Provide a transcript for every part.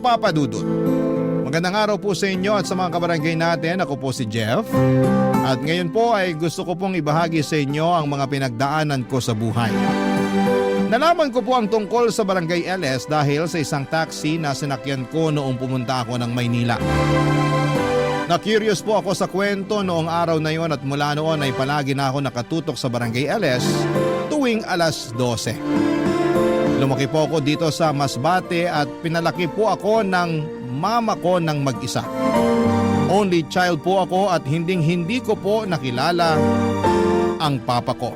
Papa Dudut. Magandang araw po sa inyo at sa mga kabarangay natin. Ako po si Jeff. At ngayon po ay gusto ko pong ibahagi sa inyo ang mga pinagdaanan ko sa buhay. Nalaman ko po ang tungkol sa Barangay LS dahil sa isang taxi na sinakyan ko noong pumunta ako ng Maynila. Na-curious po ako sa kwento noong araw na yon at mula noon ay palagi na ako nakatutok sa Barangay LS tuwing alas 12. Lumaki po ako dito sa Masbate at pinalaki po ako ng mama ko ng mag-isa. Only child po ako at hindi ko po nakilala ang papa ko.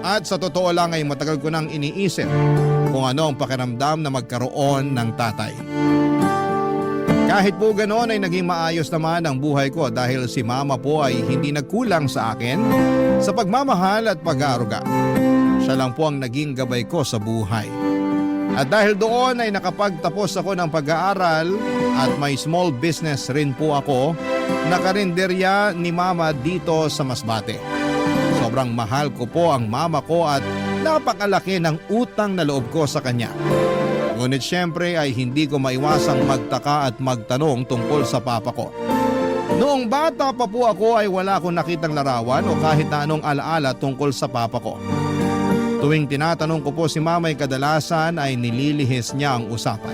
At sa totoo lang ay matagal ko nang iniisip kung ano ang pakiramdam na magkaroon ng tatay. Kahit po ganoon ay naging maayos naman ang buhay ko dahil si mama po ay hindi nagkulang sa akin sa pagmamahal at pag-aaruga. Siya lang po ang naging gabay ko sa buhay. At dahil doon ay nakapagtapos ako ng pag-aaral at may small business rin po ako na karinderya ni mama dito sa Masbate. Sobrang mahal ko po ang mama ko at napakalaki ng utang na loob ko sa kanya. Ngunit syempre ay hindi ko maiwasang magtaka at magtanong tungkol sa papa ko. Noong bata pa po ako ay wala akong nakitang larawan o kahit na anong alaala tungkol sa papa ko. Tuwing tinatanong ko po si mama ay kadalasan ay nililihis niya ang usapan.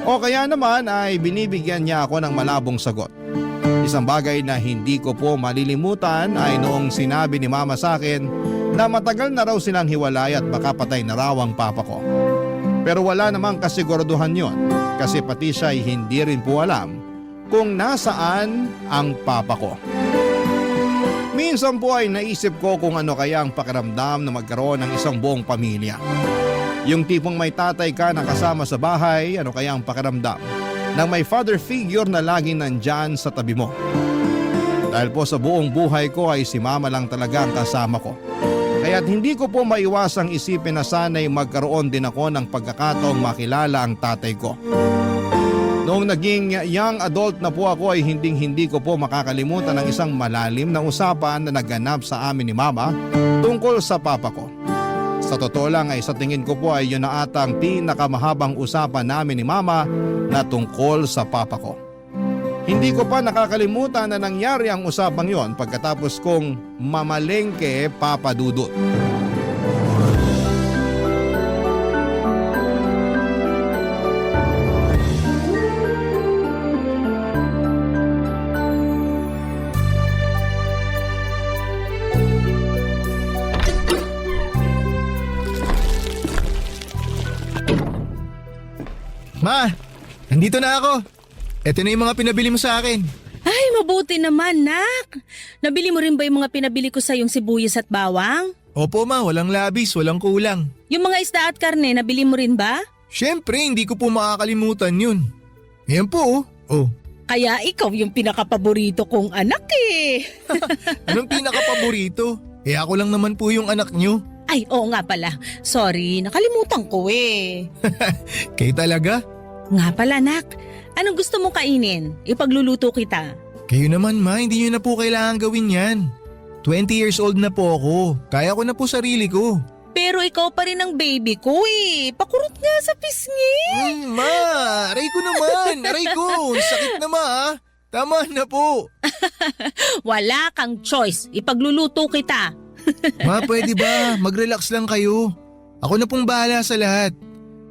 O kaya naman ay binibigyan niya ako ng malabong sagot. Isang bagay na hindi ko po malilimutan ay noong sinabi ni mama sa akin na matagal na raw silang hiwalay at baka patay na raw ang papa ko. Pero wala namang kasiguraduhan yon kasi pati siya ay hindi rin po alam kung nasaan ang papa ko. Minsan po ay naisip ko kung ano kaya ang pakiramdam na magkaroon ng isang buong pamilya. Yung tipong may tatay ka na kasama sa bahay, ano kaya ang pakiramdam nang may father figure na laging nandyan sa tabi mo. Dahil po sa buong buhay ko ay si mama lang talaga ang kasama ko. Kaya't hindi ko po maiwasang isipin na sana'y magkaroon din ako ng pagkakataong makilala ang tatay ko. Noong naging young adult na po ako ay hindi ko po makakalimutan ng isang malalim na usapan na naganap sa amin ni mama tungkol sa papa ko. Sa totoo lang ay sa tingin ko po ay yun na ata ang pinakamahabang usapan namin ni mama na tungkol sa papa ko. Hindi ko pa nakakalimutan na nangyari ang usapang yon pagkatapos kong mamalengke Papa Dudut. Ma, nandito na ako. Ito na yung mga pinabili mo sa akin. Ay, mabuti naman, nak. Nabili mo rin ba yung mga pinabili ko sa yung sibuyas at bawang? Opo ma, walang labis, walang kulang. Yung mga isda at karne, nabili mo rin ba? Siyempre, hindi ko po makakalimutan yun. Ayan po oh. Kaya ikaw yung pinakapaborito kong anak eh. Anong pinakapaborito? Ako lang naman po yung anak nyo. Ay, oo nga pala. Sorry, nakalimutan ko eh. Kayo talaga? Nga pala, nak. Anong gusto mong kainin? Ipagluluto kita. Kayo naman ma, hindi nyo na po kailangan gawin yan. 20 years old na po ako. Kaya ko na po sarili ko. Pero ikaw pa rin ang baby ko eh. Pakurot nga sa pisngi. Ma, aray ko naman. Aray ko, sakit na ma ha. Tama na po. Wala kang choice. Ipagluluto kita. Ma, pwede ba? Mag-relax lang kayo. Ako na pong bahala sa lahat.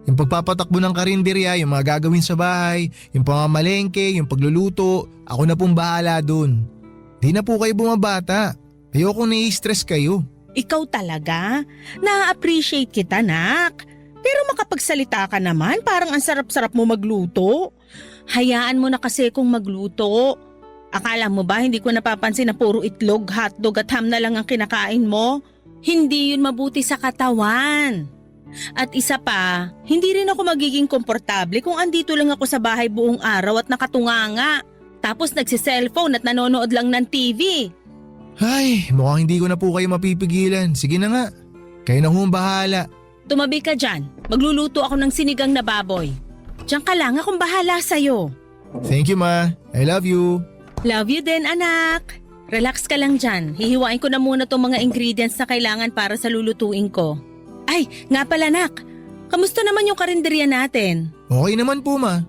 Yung pagpapatakbo ng karinderya, yung mga gagawin sa bahay, yung pamamalengke, yung pagluluto, ako na pong bahala dun. Di na po kayo bumabata. Ayoko nai-stress kayo. Ikaw talaga? Na-appreciate kita, nak. Pero makapagsalita ka naman, parang ang sarap-sarap mo magluto. Hayaan mo na kasi kung magluto. Akala mo ba hindi ko napapansin na puro itlog, hotdog at ham na lang ang kinakain mo? Hindi yun mabuti sa katawan. At isa pa, hindi rin ako magiging komportable kung andito lang ako sa bahay buong araw at nakatunganga. Tapos nagsiselfone at nanonood lang ng TV. Ay, mukhang hindi ko na po kayo mapipigilan. Sige na nga, kayo na hong bahala. Tumabi ka dyan, magluluto ako ng sinigang na baboy. Diyan ka lang, akong bahala sa'yo. Thank you ma, I love you. Love you din, anak. Relax ka lang dyan. Hihiwain ko na muna tong mga ingredients na kailangan para sa lulutuin ko. Ay, nga pala, nak. Kamusta naman yung karinderya natin? Okay naman po ma.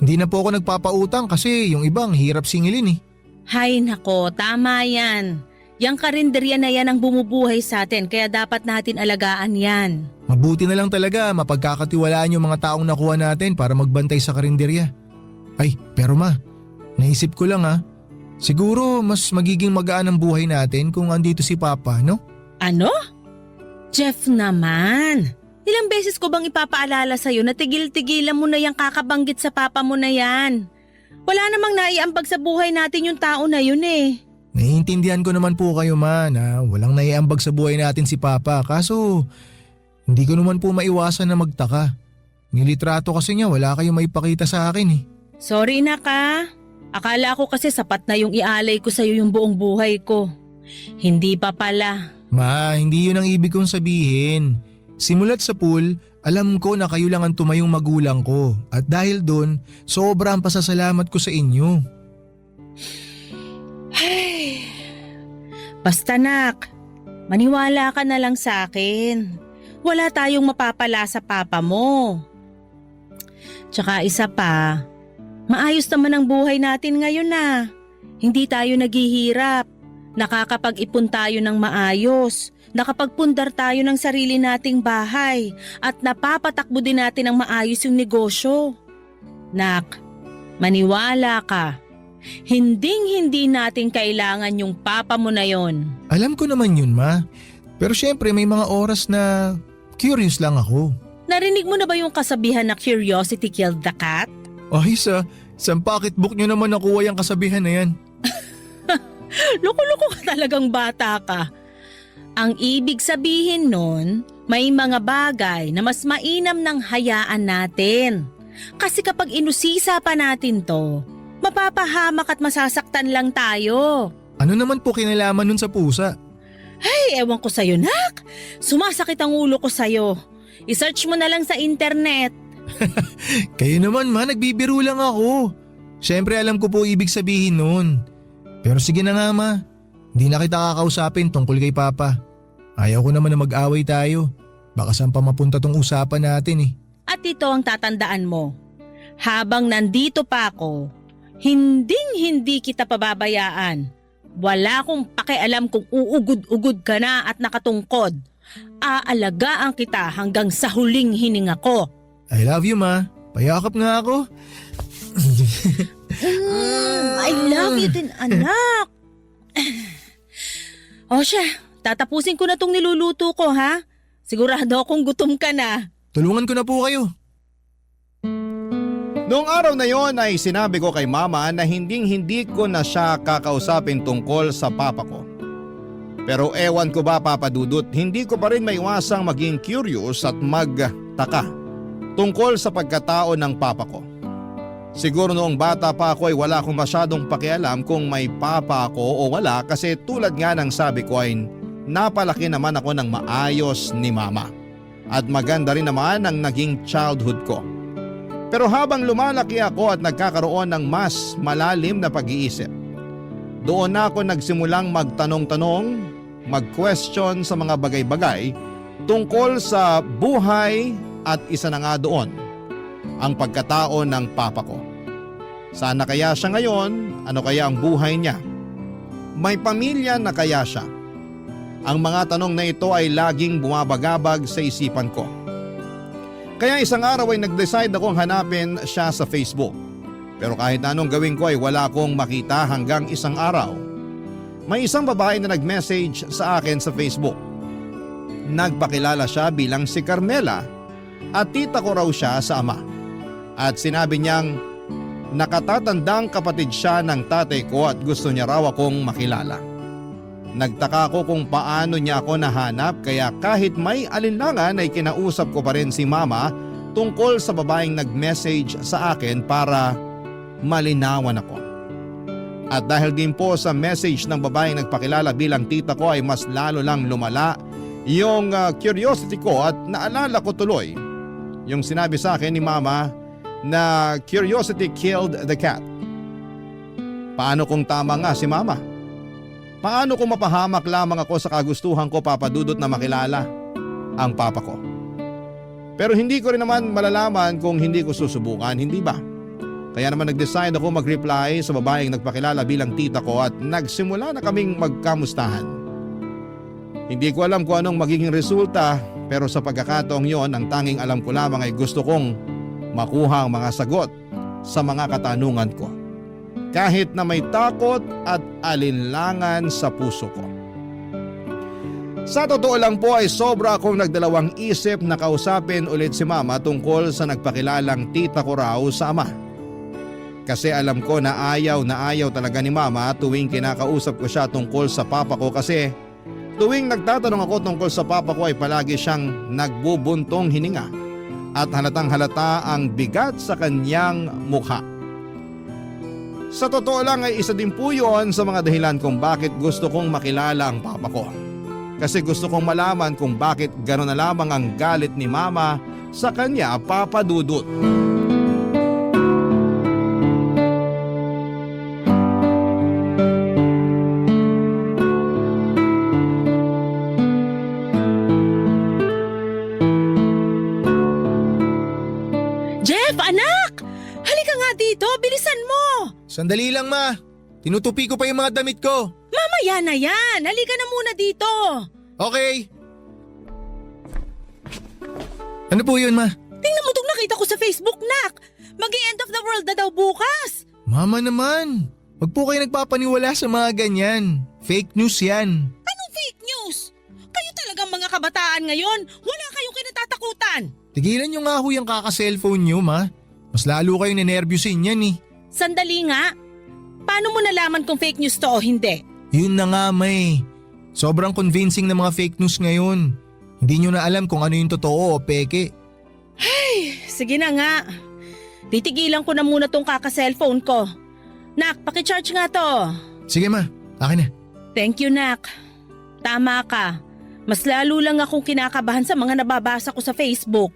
Hindi na po ako nagpapautang kasi yung ibang hirap singilin eh. Hay nako, tama yan. Yang karinderya na yan ang bumubuhay sa atin kaya dapat natin alagaan yan. Mabuti na lang talaga mapagkakatiwalaan yung mga taong nakuha natin para magbantay sa karinderya. Ay, pero ma, naisip ko lang ha. Siguro mas magiging magaan ang buhay natin kung andito si Papa, no? Ano? Jeff naman. Ilang beses ko bang ipapaalala sa'yo na tigil-tigilan mo na yung kakabanggit sa papa mo na yan? Wala namang naiambag sa buhay natin yung tao na yun eh. Naiintindihan ko naman po kayo ma na walang naiambag sa buhay natin si Papa kaso hindi ko naman po maiwasan na magtaka. Nilitrato kasi niya wala kayong maipakita sa akin eh. Sorry na ka. Akala ko kasi sapat na yung ialay ko sa'yo yung buong buhay ko. Hindi pa pala. Ma, hindi yun ang ibig kong sabihin. Simulat sa pool, alam ko na kayo lang ang tumayong magulang ko at dahil doon, sobra ang pasasalamat ko sa inyo. Ay, basta nak, maniwala ka na lang sa akin. Wala tayong mapapala sa papa mo. Tsaka isa pa, maayos naman ang buhay natin ngayon na. Hindi tayo naghihirap. Nakakapag-ipon tayo ng maayos. Nakapagpundar tayo ng sarili nating bahay at napapatakbo din natin ng maayos yung negosyo. Nak, maniwala ka. Hinding-hindi natin kailangan yung papa mo na yon. Alam ko naman yun ma, pero syempre may mga oras na curious lang ako. Narinig mo na ba yung kasabihan na curiosity killed the cat? Ay sa pocketbook nyo naman nakuha yung kasabihan na yan. Loko-loko ka talagang bata ka. Ang ibig sabihin nun, may mga bagay na mas mainam ng hayaan natin. Kasi kapag inusisa pa natin to, mapapahamak at masasaktan lang tayo. Ano naman po kinalaman nun sa pusa? Ay, ewan ko sa'yo, nak. Sumasakit ang ulo ko sa'yo. I-search mo na lang sa internet. Kayo naman ma, nagbibiro lang ako. Syempre alam ko po ibig sabihin nun. Pero sige na nga ma, hindi na kita kakausapin tungkol kay Papa. Ayaw ko naman na mag-away tayo. Baka saan pa mapunta tong usapan natin eh. At ito ang tatandaan mo. Habang nandito pa ako, hinding-hindi kita pababayaan. Wala akong pakialam kung uugod-ugod ka na at nakatungkod. Aalagaan kita hanggang sa huling hininga ko. I love you ma, payakap nga ako. I love you din, anak. O siya, tatapusin ko na tong niluluto ko ha. Sigurado akong gutom ka na. Tulungan ko na po kayo. Noong araw na yon ay sinabi ko kay mama na hindi ko na siya kakausapin tungkol sa papa ko. Pero ewan ko ba Papa Dudut, hindi ko pa rin maiwasang maging curious at magtaka tungkol sa pagkatao ng papa ko. Siguro noong bata pa ako ay wala akong masyadong pakialam kung may papa ako o wala kasi tulad nga ng sabi ko ay napalaki naman ako ng maayos ni mama. At maganda rin naman ang naging childhood ko. Pero habang lumalaki ako at nagkakaroon ng mas malalim na pag-iisip, doon na ako nagsimulang magtanong-tanong, mag-question sa mga bagay-bagay tungkol sa buhay at isa na nga doon, ang pagkatao ng papa ko. Sana kaya siya ngayon? Ano kaya ang buhay niya? May pamilya na kaya siya? Ang mga tanong na ito ay laging bumabagabag sa isipan ko. Kaya isang araw ay nag-decide akong hanapin siya sa Facebook. Pero kahit anong gawin ko ay wala akong makita hanggang isang araw. May isang babae na nag-message sa akin sa Facebook. Nagpakilala siya bilang si Carmela at tita ko raw siya sa ama. At sinabi niyang nakatatandang kapatid siya ng tatay ko at gusto niya raw akong makilala. Nagtaka ako kung paano niya ako nahanap kaya kahit may alinlangan ay kinausap ko pa rin si mama tungkol sa babaeng nag-message sa akin para malinawan ako. At dahil din po sa message ng babaeng nagpakilala bilang tita ko ay mas lalo lang lumala yung curiosity ko at naalala ko tuloy yung sinabi sa akin ni mama na curiosity killed the cat. Paano kung tama nga si mama? Paano kung mapahamak lamang ako sa kagustuhan ko Papa Dudut na makilala ang papa ko? Pero hindi ko rin naman malalaman kung hindi ko susubukan, hindi ba? Kaya naman nag-decide ako mag-reply sa babaeng nagpakilala bilang tita ko at nagsimula na kaming magkamustahan. Hindi ko alam kung anong magiging resulta pero sa pagkakataong yon ang tanging alam ko lamang ay gusto kong makuha ang mga sagot sa mga katanungan ko. Kahit na may takot at alinlangan sa puso ko. Sa totoo lang po ay sobra akong nagdalawang isip na kausapin ulit si mama tungkol sa nagpakilalang tita ko raw sa ama. Kasi alam ko na ayaw talaga ni mama tuwing kinakausap ko siya tungkol sa papa ko kasi tuwing nagtatanong ako tungkol sa papa ko ay palagi siyang nagbubuntong hininga at halatang halata ang bigat sa kanyang mukha. Sa totoo lang ay isa din po yun sa mga dahilan kung bakit gusto kong makilala ang papa ko. Kasi gusto kong malaman kung bakit gano'n na lamang ang galit ni mama sa kanya, Papa Dudut. Jeff, anak! Halika nga dito, bilisan mo! Sandali lang ma, tinutupi ko pa yung mga damit ko. Mamaya na yan, halika na muna dito. Okay. Ano po yun ma? Tingnan mo itong nakita ko sa Facebook, nak. Mag-end of the world na daw bukas. Mama naman, wag po kayo nagpapaniwala sa mga ganyan. Fake news yan. Anong fake news? Kayo talagang mga kabataan ngayon, wala kayong kinatatakutan. Tigilan nyo nga ho yung kaka-cellphone nyo ma. Mas lalo kayong ninervyusin yan eh. Sandali nga. Paano mo nalaman kung fake news to o hindi? Yun na nga may. Sobrang convincing na mga fake news ngayon. Hindi nyo na alam kung ano yung totoo o peke. Sige na nga. Titigilan ko na muna tong kaka-cellphone ko. Nak, pakicharge nga to. Sige ma, akin na. Thank you, Nak. Tama ka. Mas lalo lang akong kinakabahan sa mga nababasa ko sa Facebook.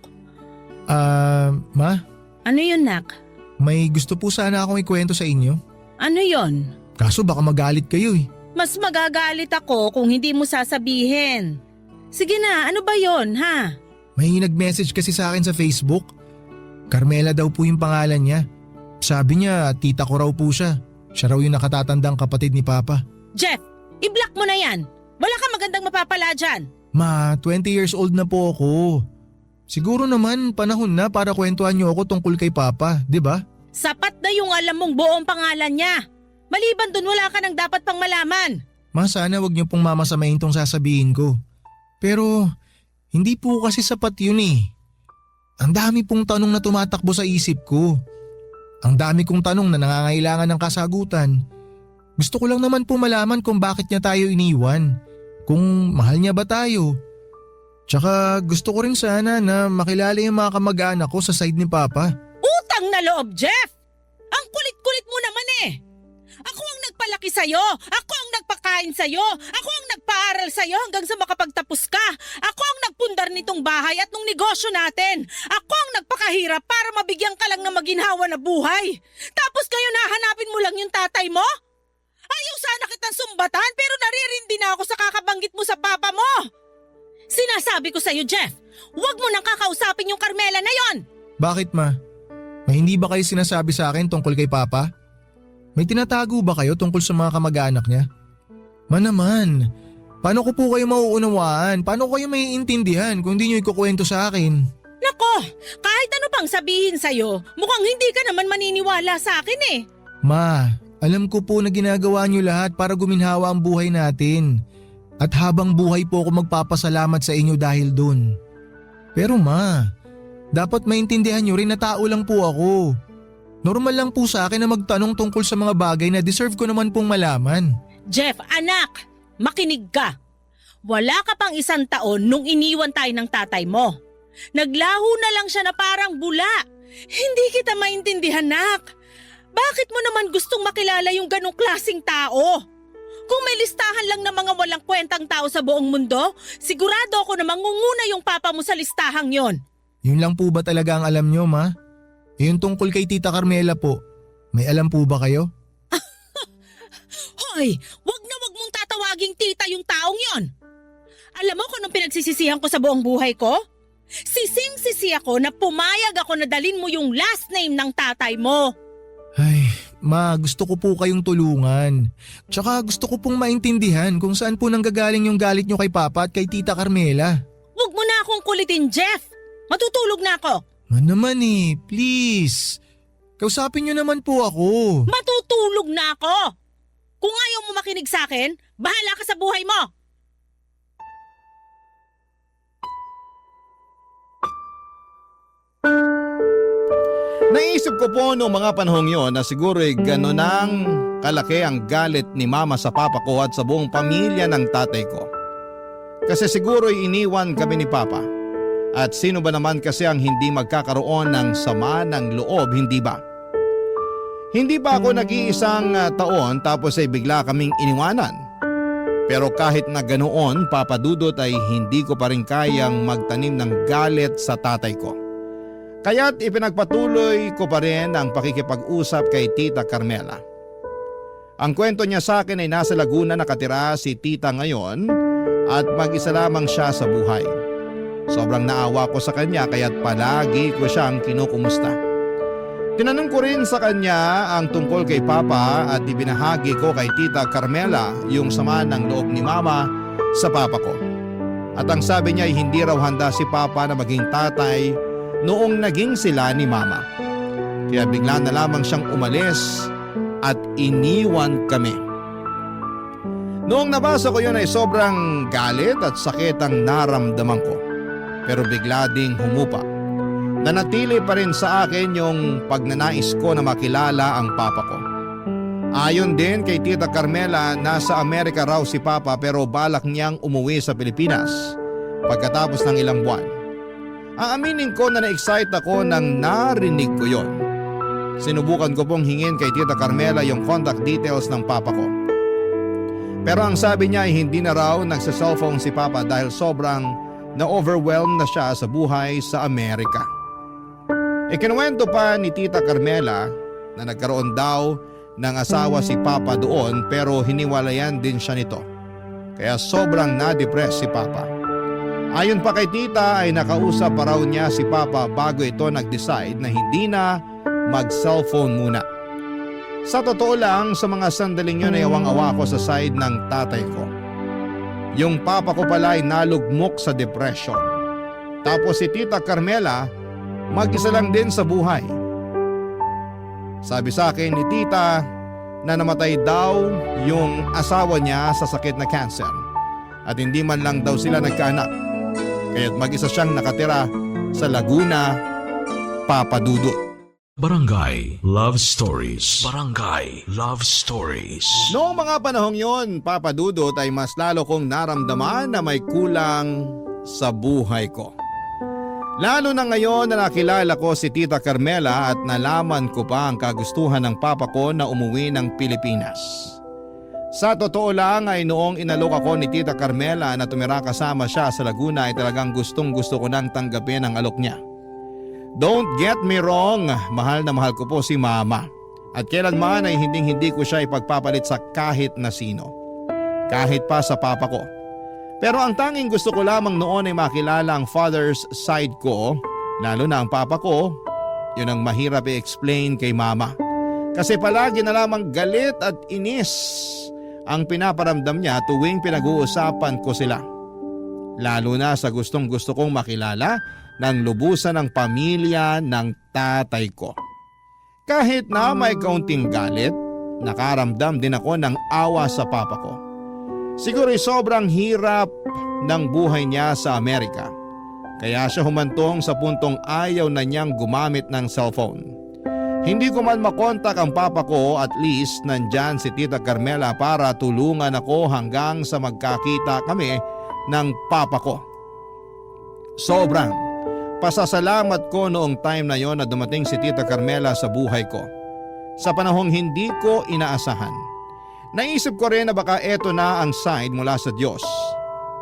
Ma? Ano yun, Nak? May gusto po sana akong ikwento sa inyo. Ano yon? Kaso baka magalit kayo eh. Mas magagalit ako kung hindi mo sasabihin. Sige na, ano ba yon, ha? May nag-message kasi sa akin sa Facebook. Carmela daw po yung pangalan niya. Sabi niya, tita ko raw po siya. Siya raw yung nakatatandang kapatid ni Papa. Jeff, i-block mo na yan. Wala kang magandang mapapala dyan. Ma, 20 years old na po ako. Siguro naman panahon na para kwentuhan niyo ako tungkol kay Papa, di ba? Sapat na yung alam mong buong pangalan niya. Maliban dun, wala ka nang dapat pang malaman. Ma, sana wag niyo pong mamasamain tong sasabihin ko. Pero hindi po kasi sapat yun eh. Ang dami pong tanong na tumatakbo sa isip ko. Ang dami kong tanong na nangangailangan ng kasagutan. Gusto ko lang naman po malaman kung bakit niya tayo iniwan. Kung mahal niya ba tayo. Tsaka gusto ko rin sana na makilala yung mga kamag-anak ko sa side ni Papa. Utang na loob, Jeff! Ang kulit-kulit mo naman eh! Ako ang nagpalaki sa'yo! Ako ang nagpakain sa'yo! Ako ang nagpaaral sa'yo hanggang sa makapagtapos ka! Ako ang nagpundar nitong bahay at nung negosyo natin! Ako ang nagpakahirap para mabigyan ka lang ng maginhawa na buhay! Tapos ngayon hahanapin mo lang yung tatay mo? Ayaw sana kitang sumbatan pero naririndi na ako sa kakabanggit mo sa papa mo! Sinasabi ko sa'yo, Jeff, huwag mo nang kakausapin yung Carmela na yon! Bakit ma? May hindi ba kayo sinasabi sa akin tungkol kay Papa? May tinatago ba kayo tungkol sa mga kamag-anak niya? Ma naman, paano ko po kayo mauunawaan? Paano ko kayo maiintindihan kung hindi niyo ikukwento sa akin? Nako, kahit ano pang sabihin sa'yo, mukhang hindi ka naman maniniwala sa akin eh. Ma, alam ko po na ginagawa niyo lahat para guminhawa ang buhay natin. At habang buhay po ako magpapasalamat sa inyo dahil dun. Pero ma, dapat maintindihan niyo rin na tao lang po ako. Normal lang po sa akin na magtanong tungkol sa mga bagay na deserve ko naman pong malaman. Jeff, anak, makinig ka. Wala ka pang 1 taon nung iniwan tayo ng tatay mo. Naglaho na lang siya na parang bula. Hindi kita maintindihan, nak. Bakit mo naman gustong makilala yung ganong klaseng tao? Kung may listahan lang ng mga walang kwentang tao sa buong mundo, sigurado ako na mangunguna yung papa mo sa listahang yon. Yun lang po ba talaga ang alam niyo, ma? Yung tungkol kay Tita Carmela po, may alam po ba kayo? Hoy, wag na wag mong tatawaging tita yung taong yon. Alam mo kung anong pinagsisisihan ko sa buong buhay ko? Sising-sisi ako na pumayag ako na dalin mo yung last name ng tatay mo. Ay, ma, gusto ko po kayong tulungan. Tsaka gusto ko pong maintindihan kung saan po nanggagaling yung galit nyo kay Papa at kay Tita Carmela. Huwag mo na akong kulitin, Jeff. Matutulog na ako. Naman please. Kausapin nyo naman po ako. Matutulog na ako. Kung ayaw mo makinig sa akin, bahala ka sa buhay mo. Naisip ko po noong mga panahong yon na siguro'y gano'n ang kalaki ang galit ni Mama sa Papa ko at sa buong pamilya ng tatay ko. Kasi siguro'y iniwan kami ni Papa. At sino ba naman kasi ang hindi magkakaroon ng sama ng loob, hindi ba? Hindi ba ako nag-iisang taon tapos ay bigla kaming iniwanan? Pero kahit na ganoon, Papa Dudut, ay hindi ko pa rin kayang magtanim ng galit sa tatay ko. Kaya't ipinagpatuloy ko pa rin ang pakikipag-usap kay Tita Carmela. Ang kwento niya sa akin ay nasa Laguna nakatira si Tita ngayon at mag-isa lamang siya sa buhay. Sobrang naawa ko sa kanya kaya't palagi ko siyang kinukumusta. Tinanong ko rin sa kanya ang tungkol kay Papa at ibinahagi ko kay Tita Carmela yung sama ng loob ni Mama sa Papa ko. At ang sabi niya ay hindi raw handa si Papa na maging tatay noong naging sila ni Mama. Kaya bigla na lamang siyang umalis at iniwan kami. Noong nabasa ko yun ay sobrang galit at sakit ang naramdaman ko. Pero bigla ding humupa. Nanatili pa rin sa akin yung pagnanais ko na makilala ang Papa ko. Ayon din kay Tita Carmela, nasa Amerika raw si Papa pero balak niyang umuwi sa Pilipinas pagkatapos ng ilang buwan. Aaminin ko na na-excite ako nang narinig ko yon. Sinubukan ko pong hingin kay Tita Carmela yung contact details ng Papa ko. Pero ang sabi niya ay hindi na raw nagsa-cellphone si Papa dahil sobrang na-overwhelmed na siya sa buhay sa Amerika. Ikinuwento pa ni Tita Carmela na nagkaroon daw ng asawa si Papa doon pero hiniwalayan din siya nito. Kaya sobrang na-depress si Papa. Ayon pa kay Tita ay nakausap pa raw niya si Papa bago ito nag-decide na hindi na mag-cellphone muna. Sa totoo lang, sa mga sandaling yun ay awang-awa ko sa side ng tatay ko. Yung Papa ko pala ay nalugmok sa depression. Tapos si Tita Carmela, mag-isa lang din sa buhay. Sabi sa akin ni Tita na namatay daw yung asawa niya sa sakit na cancer. At hindi man lang daw sila nagkaanak. Kaya't mag-isa siyang nakatira sa Laguna, Papa Dudut. Barangay Love Stories. Barangay Love Stories. Noong mga panahong yon, Papa Dudut, ay mas lalo kong naramdaman na may kulang sa buhay ko. Lalo na ngayon na nakilala ko si Tita Carmela at nalaman ko pa ang kagustuhan ng Papa ko na umuwi ng Pilipinas. Sa totoo lang ay noong inalok ako ni Tita Carmela na tumira kasama siya sa Laguna ay talagang gustong-gusto ko nang tanggapin ang alok niya. Don't get me wrong, mahal na mahal ko po si Mama. At kailanman ay hindi ko siya ipagpapalit sa kahit na sino. Kahit pa sa Papa ko. Pero ang tanging gusto ko lamang noon ay makilala ang father's side ko, lalo na ang Papa ko. Yun ang mahirap i-explain kay Mama. Kasi palagi na lamang galit at inis ang pinaparamdam niya tuwing pinag-uusapan ko sila. Lalo na sa gustong-gusto kong makilala ng lubusan ng pamilya ng tatay ko. Kahit na may kaunting galit, nakaramdam din ako ng awa sa Papa ko. Siguro'y sobrang hirap ng buhay niya sa Amerika. Kaya siya humantong sa puntong ayaw na niyang gumamit ng cellphone. Hindi ko man makontak ang Papa ko, at least nandyan si Tita Carmela para tulungan ako hanggang sa magkakita kami ng Papa ko. Sobrang pasasalamat ko noong time na yon na dumating si Tita Carmela sa buhay ko. Sa panahong hindi ko inaasahan. Naisip ko rin na baka eto na ang sign mula sa Diyos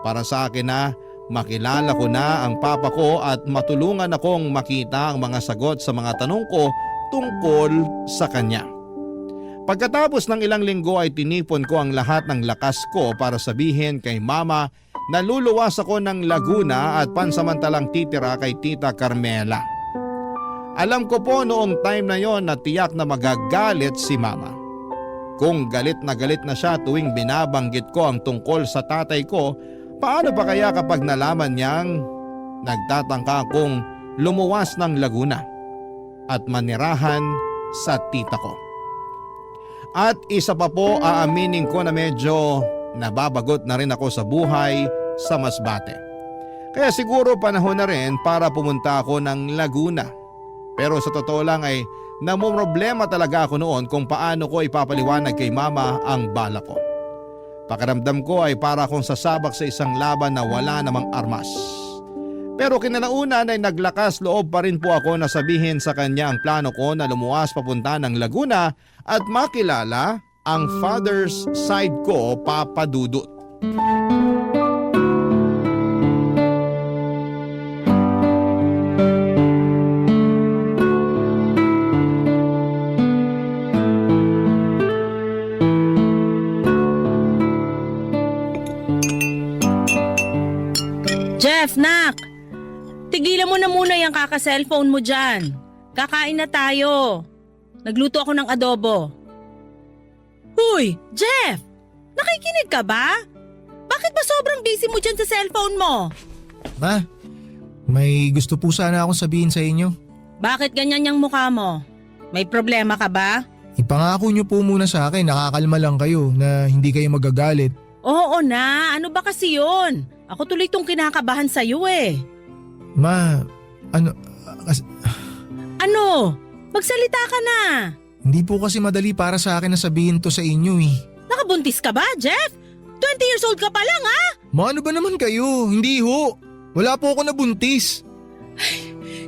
para sa akin na makilala ko na ang Papa ko at matulungan akong makita ang mga sagot sa mga tanong ko tungkol sa kanya. Pagkatapos ng ilang linggo ay tinipon ko ang lahat ng lakas ko para sabihin kay Mama naluluwas ako ng Laguna at pansamantalang titira kay Tita Carmela. Alam ko po noong time na yon na tiyak na magagalit si Mama. Kung galit na siya tuwing binabanggit ko ang tungkol sa tatay ko, paano pa kaya kapag nalaman niyang nagtatangka akong lumuwas ng Laguna at manirahan sa tita ko? At isa pa po, aaminin ko na medyo nababagot na rin ako sa buhay sa Masbate. Kaya siguro panahon na rin para pumunta ako ng Laguna. Pero sa totoo lang ay namumroblema talaga ako noon kung paano ko ipapaliwanag kay Mama ang bala ko. Pakiramdam ko ay para akong sasabak sa isang laban na wala namang armas. Pero kinalaunan ay naglakas loob pa rin po ako na sabihin sa kanya ang plano ko na lumuwas papunta ng Laguna at makilala ang father's side ko, Papa Dudut. Jeff, nak! Tigilan mo na muna yung kaka-cellphone mo dyan. Kakain na tayo. Nagluto ako ng adobo. Huy, Jeff! Nakikinig ka ba? Bakit ba sobrang busy mo dyan sa cellphone mo? Ma, may gusto po sana akong sabihin sa inyo. Bakit ganyan yung mukha mo? May problema ka ba? Ipangako niyo po muna sa akin, nakakalma lang kayo na hindi kayo magagalit. Oo na, ano ba kasi yun? Ako tuloy tong kinakabahan sa'yo eh. Ma, Ano? Magsalita ka na. hindi po kasi madali para sa akin na sabihin to sa inyo eh. Nakabuntis ka ba, Jeff? 20 years old ka pa lang ha? Ma, ano ba naman kayo? Hindi ho. Wala po ako nabuntis.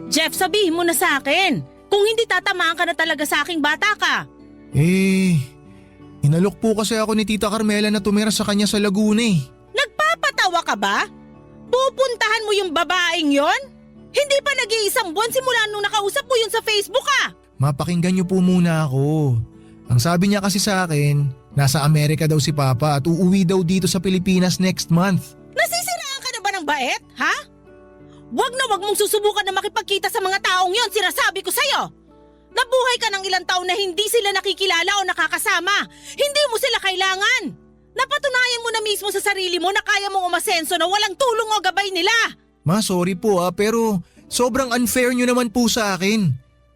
Jeff, sabihin mo na sa akin. Kung hindi tatamaan ka na talaga sa aking bata ka. Inalok po kasi ako ni Tita Carmela na tumira sa kanya sa Laguna eh. Nagpapatawa ka ba? Pupuntahan mo yung babaeng yon? Hindi pa nag-iisang buwan simula nung nakausap mo yun sa Facebook ah! Mapakinggan niyo po muna ako. Ang sabi niya kasi sa akin, nasa Amerika daw si Papa at uuwi daw dito sa Pilipinas next month. Nasisiraan ka na ba ng bait, ha? Wag na wag mong susubukan na makipagkita sa mga taong yon, sinasabi ko sa'yo! Nabuhay ka ng ilang taon na hindi sila nakikilala o nakakasama. Hindi mo sila kailangan. Napatunayan mo na mismo sa sarili mo na kaya mong umasenso na walang tulong o gabay nila. Ma, sorry po pero sobrang unfair niyo naman po sa akin.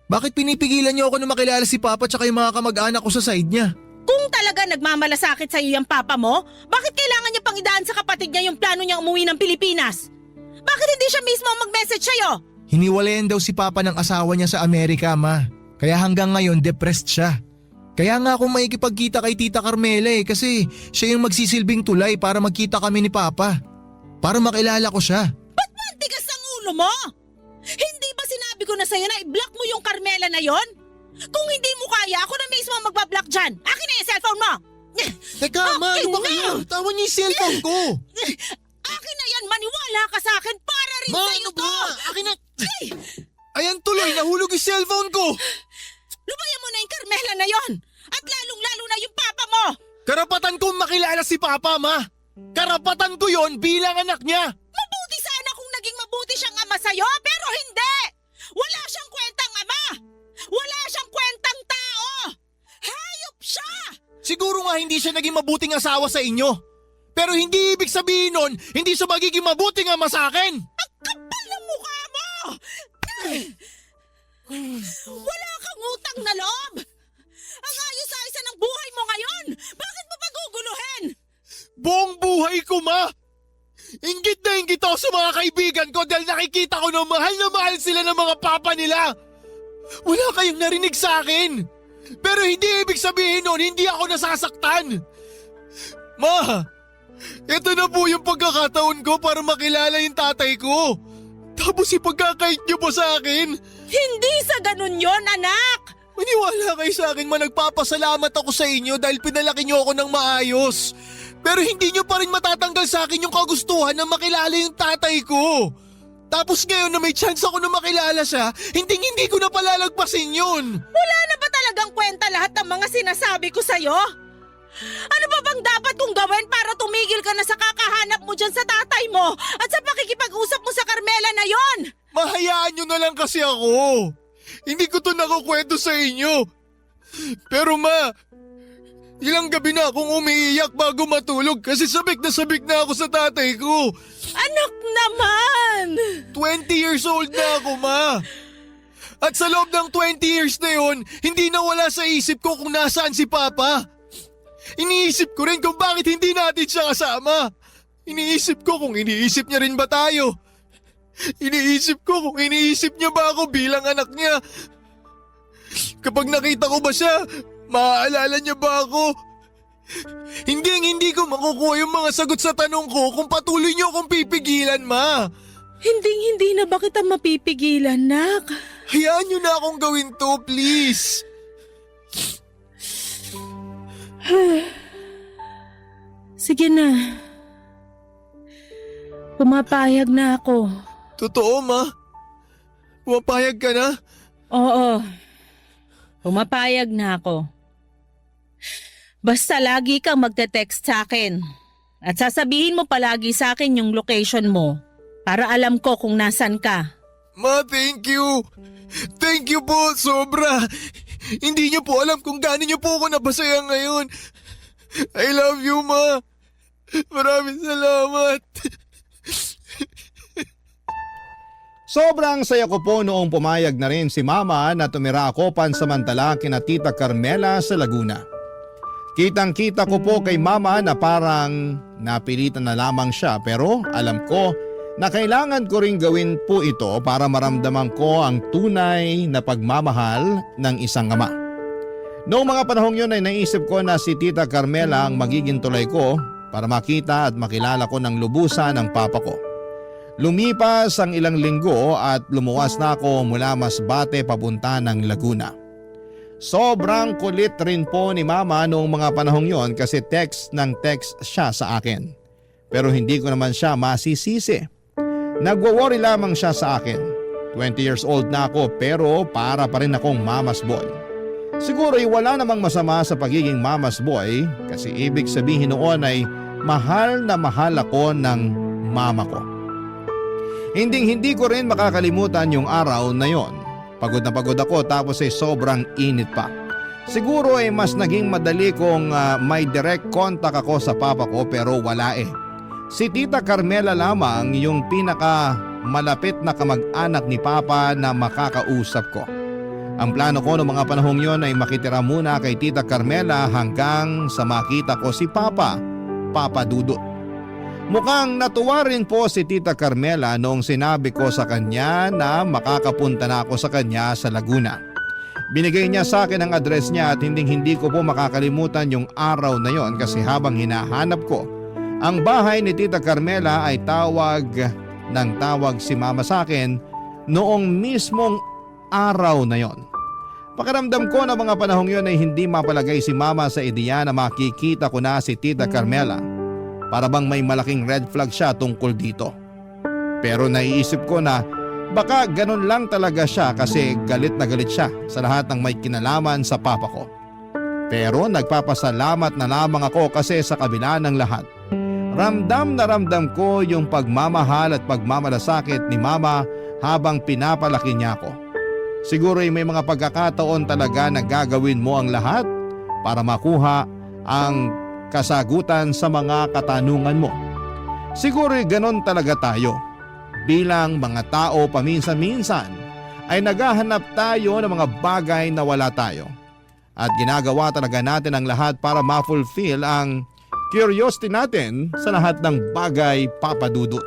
Bakit pinipigilan niyo ako na makilala si Papa tsaka yung mga kamag-anak ko sa side niya? Kung talaga nagmamalasakit sa'yo yung papa mo, bakit kailangan niya pang idaan sa kapatid niya yung plano niya umuwi ng Pilipinas? Bakit hindi siya mismo ang mag-message sa'yo? Hiniwalayan daw si Papa ng asawa niya sa Amerika, Ma. Kaya hanggang ngayon depressed siya. Kaya nga ako makikipagkita kay Tita Carmela kasi siya yung magsisilbing tulay para magkita kami ni Papa. Para makilala ko siya. Ba't ba ang tigas ng ulo mo? Hindi ba sinabi ko na sa'yo na i-block mo yung Carmela na yon? Kung hindi mo kaya, ako na mismo ang magbablock dyan. Akin na yung cellphone mo! Teka, Ma, ano ba kayo? Tawan niyo yung cellphone ko! Akin na yan, maniwala ka sa akin para rin Ma, sa'yo ano to! ba? Akin na... Ayan tuloy, nahulog yung cellphone ko! Lubayan mo na yung Carmela na yon! At lalong-lalo na yung papa mo! Karapatan kong makilala si Papa, Ma! Karapatan ko yon bilang anak niya! Mabuti sana kung naging mabuti siyang ama sa'yo, pero hindi! Wala siyang kwentang ama! Wala siyang kwentang tao! Hayop siya! Siguro nga hindi siya naging mabuting asawa sa inyo. Pero hindi ibig sabihin nun, hindi siya magiging mabuting ama sa akin! Ang kapal ng mukha mo! Wala kang utang na loob! Ang ayos-ayos ng buhay mo ngayon! Bakit mo pa guguluhin? Buong buhay ko, Ma! Inggit na inggit ako sa mga kaibigan ko dahil nakikita ko na mahal sila ng mga papa nila! Wala kayong narinig sa akin! Pero hindi ibig sabihin nun, hindi ako nasasaktan! Ma! Ito na po yung pagkakataon ko para makilala yung tatay ko! Tapos ipagkakait niyo pa sa akin! Hindi sa ganun yon, anak! Maniwala kayo sa akin, Ma, nagpapasalamat ako sa inyo dahil pinalaki niyo ako ng maayos. Pero hindi niyo pa rin matatanggal sa akin yung kagustuhan na makilala yung tatay ko. Tapos ngayon na may chance ako na makilala siya, hindi ko na palalagpasin yun. Wala na ba talagang kwenta lahat ng mga sinasabi ko sa'yo? Ano ba bang dapat kong gawin para tumigil ka na sa kakahanap mo dyan sa tatay mo at sa pakikipag-usap mo sa Carmela na yon? Mahayaan nyo na lang kasi ako. Hindi ko to nakukwento sa inyo. Pero ma, ilang gabi na akong umiiyak bago matulog kasi sabik na ako sa tatay ko. Anak naman! 20 years old na ako, ma. At sa loob ng 20 years na yon, hindi na wala sa isip ko kung nasaan si Papa. Iniisip ko rin kung bakit hindi natin siya kasama. Iniisip ko kung iniisip niya rin ba tayo. Iniisip ko kung iniisip niya ba ako bilang anak niya. Kapag nakita ko ba siya, maaalala niya ba ako? Hindi ko makukuha yung mga sagot sa tanong ko kung patuloy niyo akong pipigilan, ma. Hindi na ba kita mapipigilan, nak? Hayaan niyo na akong gawin to, please. Sige na. Pumapayag na ako. Totoo, ma? Pumapayag ka na? Oo. Pumapayag na ako. Basta lagi kang magte-text sa akin. At sasabihin mo palagi sa akin yung location mo para alam ko kung nasan ka. Ma, thank you. Thank you po, sobra. Hindi niyo po alam kung gaano niyo po ako nabasaya ngayon. I love you, ma. Maraming salamat. Sobrang saya ko po noong pumayag na rin si Mama na tumira ako pansamantala kina Tita Carmela sa Laguna. Kitang-kita ko po kay Mama na parang napilitan na lamang siya pero alam ko na kailangan ko ring gawin po ito para maramdaman ko ang tunay na pagmamahal ng isang ama. Noong mga panahong yun ay naisip ko na si Tita Carmela ang magiging tulay ko para makita at makilala ko ng lubusan ang papa ko. Lumipas ang ilang linggo at lumuwas na ako mula Masbate papunta ng Laguna. Sobrang kulit rin po ni Mama noong mga panahong yon kasi text ng text siya sa akin. Pero hindi ko naman siya masisisi. Nagwo-worry lamang siya sa akin. 20 years old na ako pero para pa rin akong mama's boy. Siguro ay wala namang masama sa pagiging mama's boy kasi ibig sabihin noon ay mahal na mahal ako ng mama ko. Hindi ko rin makakalimutan yung araw na yon. Pagod na pagod ako tapos ay sobrang init pa. Siguro ay mas naging madali kung may direct contact ako sa papa ko pero wala eh. Si Tita Carmela lamang yung pinaka malapit na kamag-anak ni Papa na makakausap ko. Ang plano ko noong mga panahong yon ay makitira muna kay Tita Carmela hanggang sa makita ko si Papa Dudut. Mukhang natuwa rin po si Tita Carmela noong sinabi ko sa kanya na makakapunta na ako sa kanya sa Laguna. Binigay niya sa akin ang address niya at hindi ko po makakalimutan yung araw na yon kasi habang hinahanap ko ang bahay ni Tita Carmela ay tawag si Mama sa akin noong mismong araw na yon. Pakiramdam ko na mga panahong yon ay hindi mapalagay si Mama sa ideya na makikita ko na si Tita Carmela. Para bang may malaking red flag siya tungkol dito. Pero naiisip ko na baka ganun lang talaga siya kasi galit na galit siya sa lahat ng may kinalaman sa papa ko. Pero nagpapasalamat na lamang ako kasi sa kabila ng lahat, ramdam na ramdam ko yung pagmamahal at pagmamalasakit ni Mama habang pinapalaki niya ako. Siguro ay may mga pagkakataon talaga na gagawin mo ang lahat para makuha ang kasagutan sa mga katanungan mo. Siguro ganon talaga tayo. Bilang mga tao paminsan-minsan ay naghahanap tayo ng mga bagay na wala tayo. At ginagawa talaga natin ang lahat para ma-fulfill ang curiosity natin sa lahat ng bagay, Papa Dudut.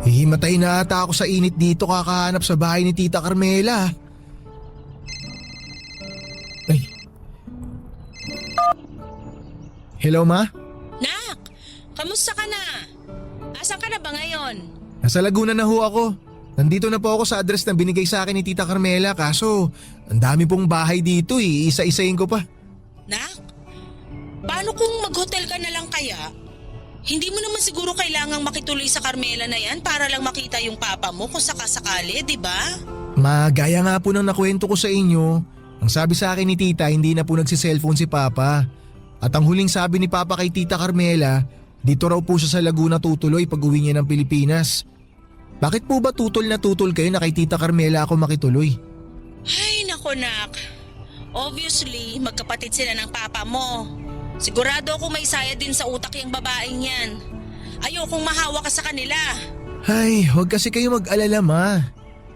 Himatay na ata ako sa init dito kakahanap sa bahay ni Tita Carmela. Ay. Hello, Ma? Nak, kamusta ka na? Asan ka na ba ngayon? Nasa Laguna na ho ako. Nandito na po ako sa address na binigay sa akin ni Tita Carmela kaso ang dami pong bahay dito isa-isahin ko pa. Nak, Paano kung mag-hotel ka na lang kaya? Hindi mo naman siguro kailangang makituloy sa Carmela na yan para lang makita yung papa mo kung sakasakali, di ba? Ma, gaya nga po ng nakwento ko sa inyo, ang sabi sa akin ni tita hindi na po nagsiselfone si Papa. At ang huling sabi ni Papa kay Tita Carmela, dito raw po siya sa Laguna tutuloy pag uwi niya ng Pilipinas. Bakit po ba tutol na tutol kayo na kay Tita Carmela ako makituloy? Ay, nako nak. Obviously, magkapatid sila ng papa mo. Sigurado ako may saya din sa utak yung babaeng yan. Ayokong mahawa ka sa kanila. Ay, huwag kasi kayo mag-alala ma.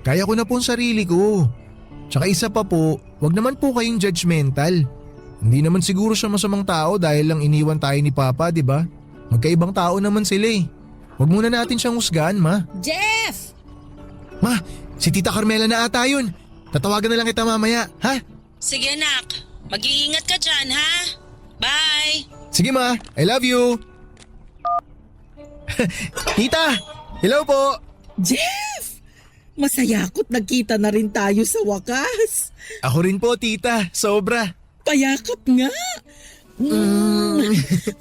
Kaya ko na po ang sarili ko. Tsaka isa pa po, wag naman po kayong judgmental. Hindi naman siguro siya masamang tao dahil lang iniwan tayo ni Papa, di ba? Magkaibang tao naman sila eh. Wag muna natin siyang husgahan, ma. Jeff! Ma, si Tita Carmela na ata yun. Tatawagan na lang kita mamaya, ha? Sige nak, mag-iingat ka dyan ha. Bye! Sige ma, I love you. Tita, hello po. Jeff! Masaya ako't nagkita na rin tayo sa wakas. Ako rin po tita, sobra. Payakap nga.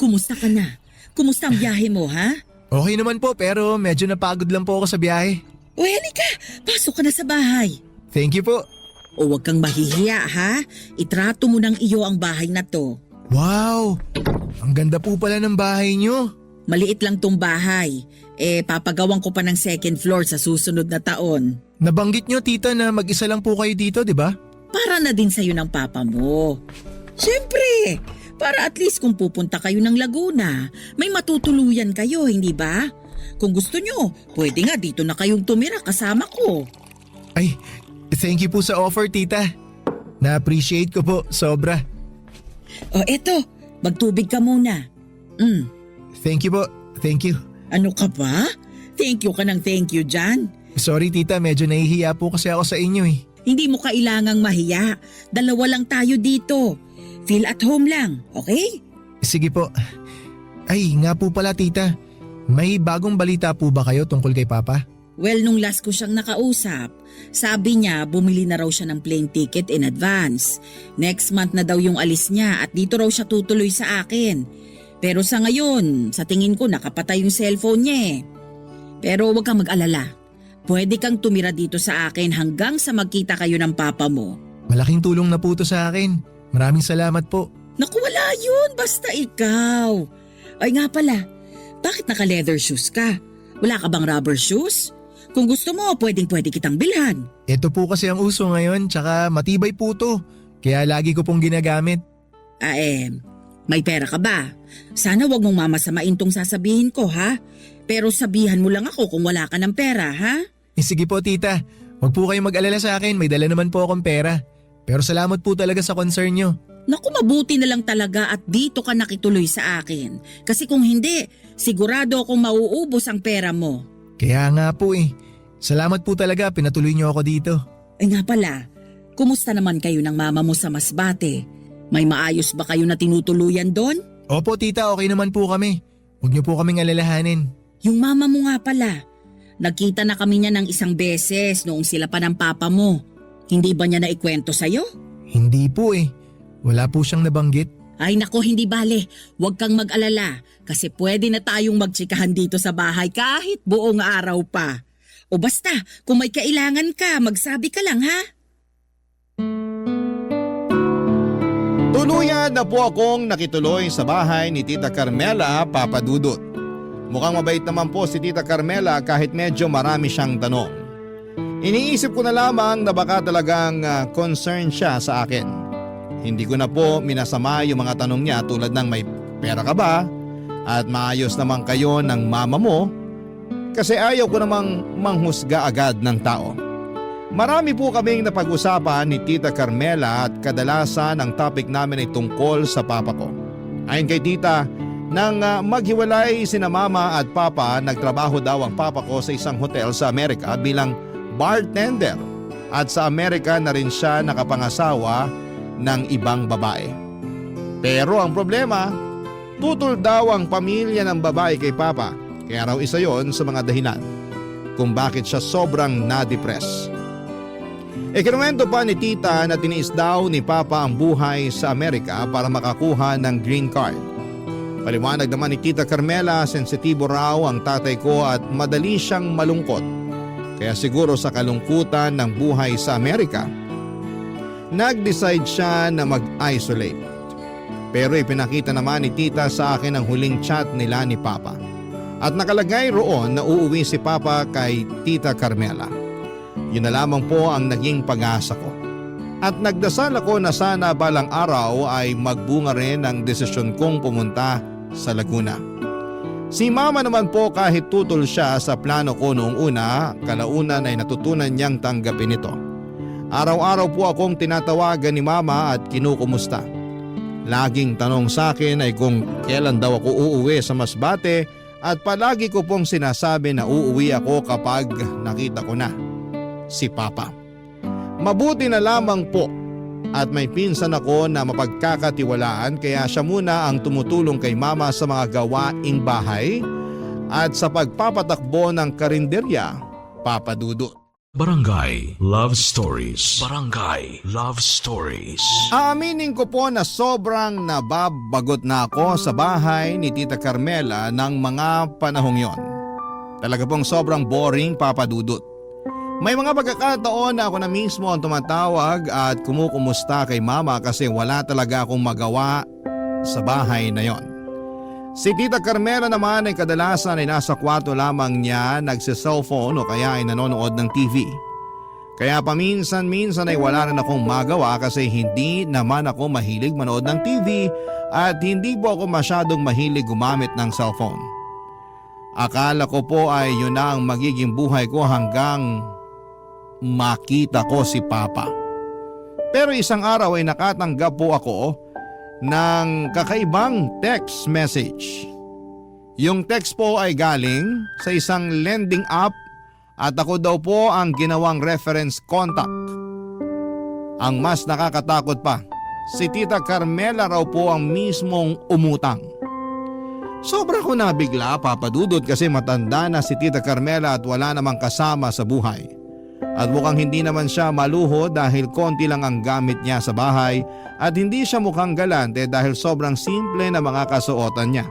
Kumusta ka na? Kumusta ang biyahe mo, ha? Okay naman po pero medyo napagod lang po ako sa biyahe. O halika, pasok ka na sa bahay. Thank you po. O huwag kang mahihiya, ha? Itrato mo ng iyo ang bahay na to. Wow, ang ganda po pala ng bahay niyo. Maliit lang tong bahay. Papagawan ko pa ng second floor sa susunod na taon. Nabanggit niyo tita na mag-isa lang po kayo dito, di ba? Para na din sa'yo ng papa mo. Siyempre, para at least kung pupunta kayo ng Laguna, may matutuluyan kayo, hindi ba? Kung gusto nyo, pwede nga dito na kayong tumira kasama ko. Ay, thank you po sa offer tita. Na-appreciate ko po, sobra. O eto, magtubig ka muna. Thank you po, thank you. Ano ka ba? Thank you ka ng thank you dyan. Sorry tita, medyo nahihiya po kasi ako sa inyo eh. Hindi mo kailangang mahiya. Dalawa lang tayo dito. Feel at home lang, okay? Sige po. Ay, nga po pala tita. May bagong balita po ba kayo tungkol kay Papa? Well, nung last ko siyang nakausap, sabi niya bumili na raw siya ng plane ticket in advance. Next month na daw yung alis niya at dito raw siya tutuloy sa akin. Pero sa ngayon, sa tingin ko nakapatay yung cellphone niya eh. Pero huwag kang mag-alala. Pwede kang tumira dito sa akin hanggang sa magkita kayo ng papa mo. Malaking tulong na po to sa akin. Maraming salamat po. Naku, wala yun. Basta ikaw. Ay nga pala, bakit naka-leather shoes ka? Wala ka bang rubber shoes? Kung gusto mo, pwedeng-pwede kitang bilhan. Ito po kasi ang uso ngayon, tsaka matibay po to. Kaya lagi ko pong ginagamit. May pera ka ba? Sana wag mong mamasamain tong sasabihin ko, ha? Pero sabihan mo lang ako kung wala ka ng pera, ha? Sige po tita, huwag po kayong mag-alala sa akin, may dala naman po akong pera. Pero salamat po talaga sa concern nyo. Naku, mabuti na lang talaga at dito ka nakituloy sa akin. Kasi kung hindi, sigurado akong mauubos ang pera mo. Kaya nga po eh. Salamat po talaga, pinatuloy nyo ako dito. Ay nga pala, kumusta naman kayo ng mama mo sa Masbate? May maayos ba kayo na tinutuluyan doon? Opo tita, okay naman po kami. Huwag nyo po kaming alalahanin. Yung mama mo nga pala, nagkita na kami niya ng isang beses noong sila pa ng papa mo. Hindi ba niya naikwento sa'yo? Hindi po eh. Wala po siyang nabanggit. Ay nako, hindi bale. Huwag kang mag-alala kasi pwede na tayong magtsikahan dito sa bahay kahit buong araw pa. O basta, kung may kailangan ka, magsabi ka lang ha? Tuluyan na po akong nakituloy sa bahay ni Tita Carmela, Papa Dudut. Mukhang mabait naman po si Tita Carmela kahit medyo marami siyang tanong. Iniisip ko na lamang na baka talagang concern siya sa akin. Hindi ko na po minasama yung mga tanong niya tulad ng may pera ka ba? At maayos naman kayo ng mama mo? Kasi ayaw ko namang manghusga agad ng tao. Marami po kaming napag-usapan ni Tita Carmela at kadalasan ang topic namin ay tungkol sa papa ko. Ayon kay Tita, nang maghiwalay sina mama at papa, nagtrabaho daw ang papa ko sa isang hotel sa Amerika bilang bartender at sa Amerika na rin siya nakapangasawa ng ibang babae. Pero ang problema, tutol daw ang pamilya ng babae kay papa, kaya raw isa yon sa mga dahilan kung bakit siya sobrang na-depress. Ikinuwento pa ni tita na tiniis daw ni Papa ang buhay sa Amerika para makakuha ng green card. Paliwanag naman ni Tita Carmela, sensitibo raw ang tatay ko at madali siyang malungkot. Kaya siguro sa kalungkutan ng buhay sa Amerika, nag-decide siya na mag-isolate. Pero ipinakita naman ni tita sa akin ang huling chat nila ni Papa. At nakalagay roon na uuwi si Papa kay Tita Carmela. Yun na lamang po ang naging pag-asa ko. At nagdasal ako na sana balang araw ay magbunga rin ang desisyon kong pumunta sa Laguna. Si Mama naman po kahit tutol siya sa plano ko noong una, kalaunan ay natutunan niyang tanggapin ito. Araw-araw po akong tinatawagan ni Mama at kinukumusta. Laging tanong sa akin ay kung kailan daw ako uuwi sa Masbate at palagi ko pong sinasabi na uuwi ako kapag nakita ko na si Papa. Mabuti na lamang po at may pinsan ako na mapagkakatiwalaan kaya siya muna ang tumutulong kay Mama sa mga gawaing bahay at sa pagpapatakbo ng karinderya, Papa Dudut. Barangay Love Stories. Barangay Love Stories. Aaminin ko po na sobrang nababagot na ako sa bahay ni Tita Carmela ng mga panahong yon. Talaga pong sobrang boring, Papa Dudut. May mga pagkakataon na ako na mismo ang tumatawag at kumukumusta kay Mama kasi wala talaga akong magawa sa bahay na yon. Si Tita Carmela naman ay kadalasan ay nasa kwarto lamang niya nagsi-cellphone o kaya ay nanonood ng TV. Kaya paminsan-minsan ay wala rin akong magawa kasi hindi naman ako mahilig manood ng TV at hindi po ako masyadong mahilig gumamit ng cellphone. Akala ko po ay yun na ang magiging buhay ko hanggang makita ko si Papa. Pero isang araw ay nakatanggap po ako ng kakaibang text message. Yung text po ay galing sa isang lending app at ako daw po ang ginawang reference contact. Ang mas nakakatakot pa, si Tita Carmela raw po ang mismong umutang. Sobra ko nabigla, Papa Dudut, kasi matanda na si Tita Carmela at wala namang kasama sa buhay. At mukhang hindi naman siya maluho dahil konti lang ang gamit niya sa bahay at hindi siya mukhang galante dahil sobrang simple na mga kasuotan niya.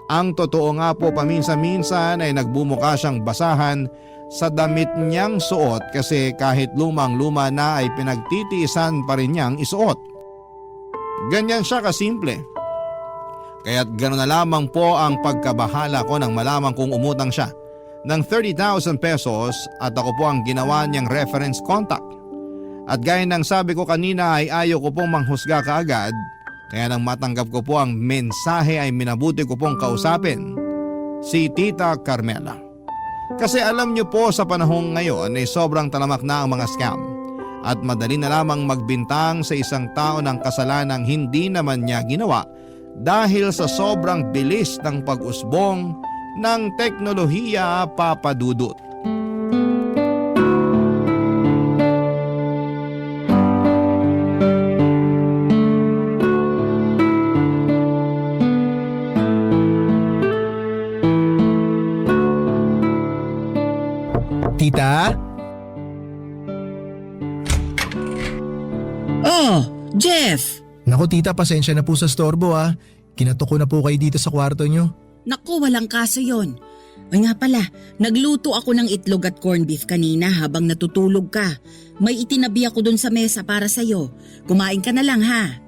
Ang totoo nga po paminsan-minsan ay nagbumuka siyang basahan sa damit niyang suot kasi kahit lumang-luma na ay pinagtitiisan pa rin niyang isuot. Ganyan siya kasimple. Kaya't gano'n na lamang po ang pagkabahala ko nang malaman kong umutang siya ng 30,000 pesos at ako po ang ginawa niyang reference contact. At gaya ng sabi ko kanina ay ayaw ko pong manghusga kaagad, kaya nang matanggap ko po ang mensahe ay minabuti ko pong kausapin si Tita Carmela. Kasi alam niyo po sa panahong ngayon ay sobrang talamak na ang mga scam at madali na lamang magbintang sa isang tao ng kasalanang hindi naman niya ginawa dahil sa sobrang bilis ng pag-usbong ng teknolohiya, Papa Dudut. Tita? Oh, Jeff! Naku tita, pasensya na po sa storbo ah. Kinatok ko na po kayo dito sa kwarto nyo. Naku, walang kaso yon. Ay nga pala, nagluto ako ng itlog at corned beef kanina habang natutulog ka. May itinabi ako dun sa mesa para sa'yo. Kumain ka na lang ha.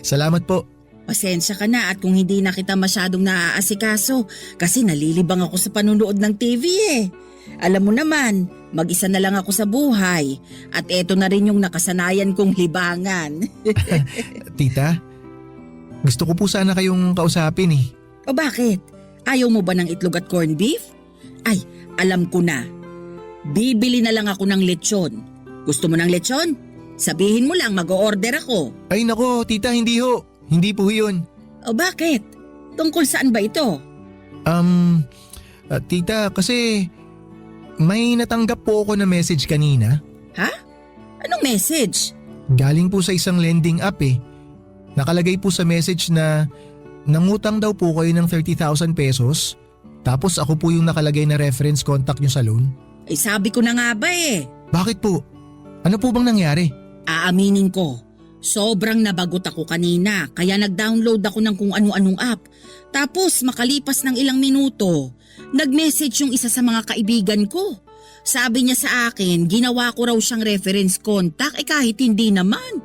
Salamat po. Pasensya ka na at kung hindi na kita masyadong naaasikaso kasi nalilibang ako sa panunood ng TV eh. Alam mo naman, mag-isa na lang ako sa buhay at eto na rin yung nakasanayan kong libangan. Tita, gusto ko po sana kayong kausapin eh. O bakit? Ayaw mo ba ng itlog at corned beef? Ay, alam ko na. Bibili na lang ako ng lechon. Gusto mo ng lechon? Sabihin mo lang mag-o-order ako. Ay nako, tita, hindi ho. Hindi po yun. O bakit? Tungkol saan ba ito? Tita, kasi may natanggap po ako na message kanina. Ha? Anong message? Galing po sa isang lending app eh. Nakalagay po sa message na nangutang daw po kayo ng 30,000 pesos. Tapos ako po yung nakalagay na reference contact nyo sa loan. Ay sabi ko na nga ba eh. Bakit po? Ano po bang nangyari? Aaminin ko, sobrang nabagot ako kanina kaya nag-download ako ng kung ano-anong app. Tapos makalipas ng ilang minuto, nag-message yung isa sa mga kaibigan ko. Sabi niya sa akin, ginawa ko raw siyang reference contact kahit hindi naman.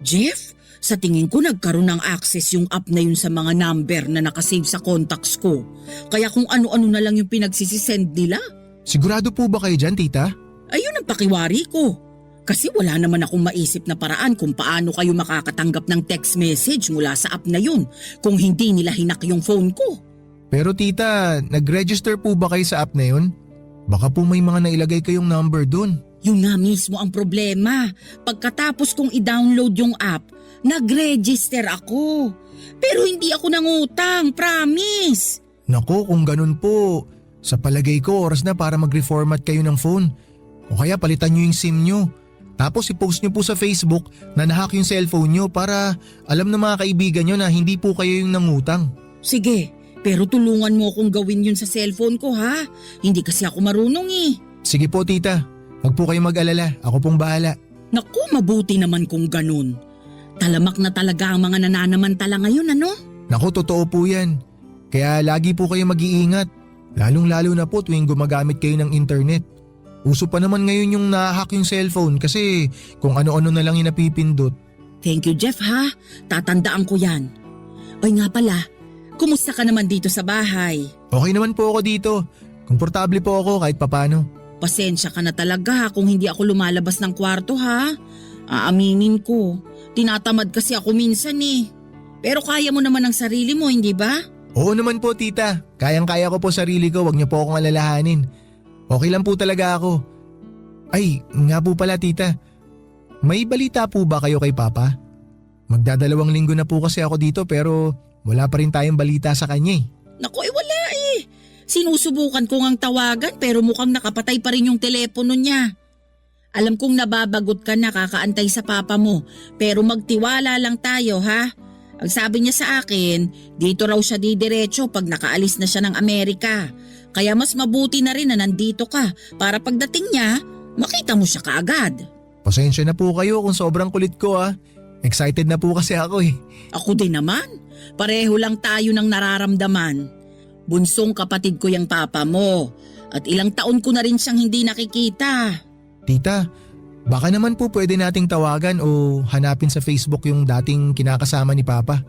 Jeff, sa tingin ko nagkaroon ng access yung app na yun sa mga number na nakasave sa contacts ko. Kaya kung ano-ano na lang yung pinagsisisend nila. Sigurado po ba kayo dyan, tita? Ayun ang pakiwari ko. Kasi wala naman akong maisip na paraan kung paano kayo makakatanggap ng text message mula sa app na yun kung hindi nila hinak yung phone ko. Pero tita, nag-register po ba kayo sa app na yun? Baka po may mga nailagay kayong number dun. Yun nga mismo ang problema. Pagkatapos kong i-download yung app, nag-register ako. Pero hindi ako nangutang, promise. Nako, kung ganun po, sa palagay ko oras na para mag-reformat kayo ng phone. O kaya palitan nyo yung SIM nyo. Tapos i-post nyo po sa Facebook na nahack yung cellphone nyo para alam ng mga kaibigan nyo na hindi po kayo yung nangutang. Sige, pero tulungan mo akong gawin yun sa cellphone ko ha. Hindi kasi ako marunong eh. Sige po tita, wag po kayo mag-alala, ako pong bahala. Naku, mabuti naman kung ganun. Talamak na talaga ang mga nananamantala ngayon ano? Naku, totoo po yan. Kaya lagi po kayo mag-iingat. Lalong-lalo na po tuwing gumagamit kayo ng internet. Uso pa naman ngayon yung nahack yung cellphone kasi kung ano-ano na lang yung napipindot. Thank you Jeff ha, tatandaan ko yan. Oy nga pala, kumusta ka naman dito sa bahay? Okay naman po ako dito. Komportable po ako kahit papano. Pasensya ka na talaga kung hindi ako lumalabas ng kwarto ha. Aaminin ko, tinatamad kasi ako minsan eh. Pero kaya mo naman ang sarili mo, hindi ba? Oo naman po tita, kayang-kaya ko po sarili ko, wag niyo po akong alalahanin. Okay lang po talaga ako. Ay, nga po pala tita, may balita po ba kayo kay Papa? Magdadalawang linggo na po kasi ako dito pero wala pa rin tayong balita sa kanya eh. Naku, wala eh. Sinusubukan ko ngang tawagan pero mukhang nakapatay pa rin yung telepono niya. Alam kong nababagot ka na kakaantay sa papa mo pero magtiwala lang tayo ha. Ang sabi niya sa akin, dito raw siya didiretso pag nakaalis na siya ng Amerika. Kaya mas mabuti na rin na nandito ka para pagdating niya, makita mo siya kaagad. Pasensya na po kayo kung sobrang kulit ko ah. Excited na po kasi ako eh. Ako din naman. Pareho lang tayo ng nararamdaman. Bunsong kapatid ko yung papa mo at ilang taon ko na rin siyang hindi nakikita. Tita, baka naman po pwede nating tawagan o hanapin sa Facebook yung dating kinakasama ni Papa.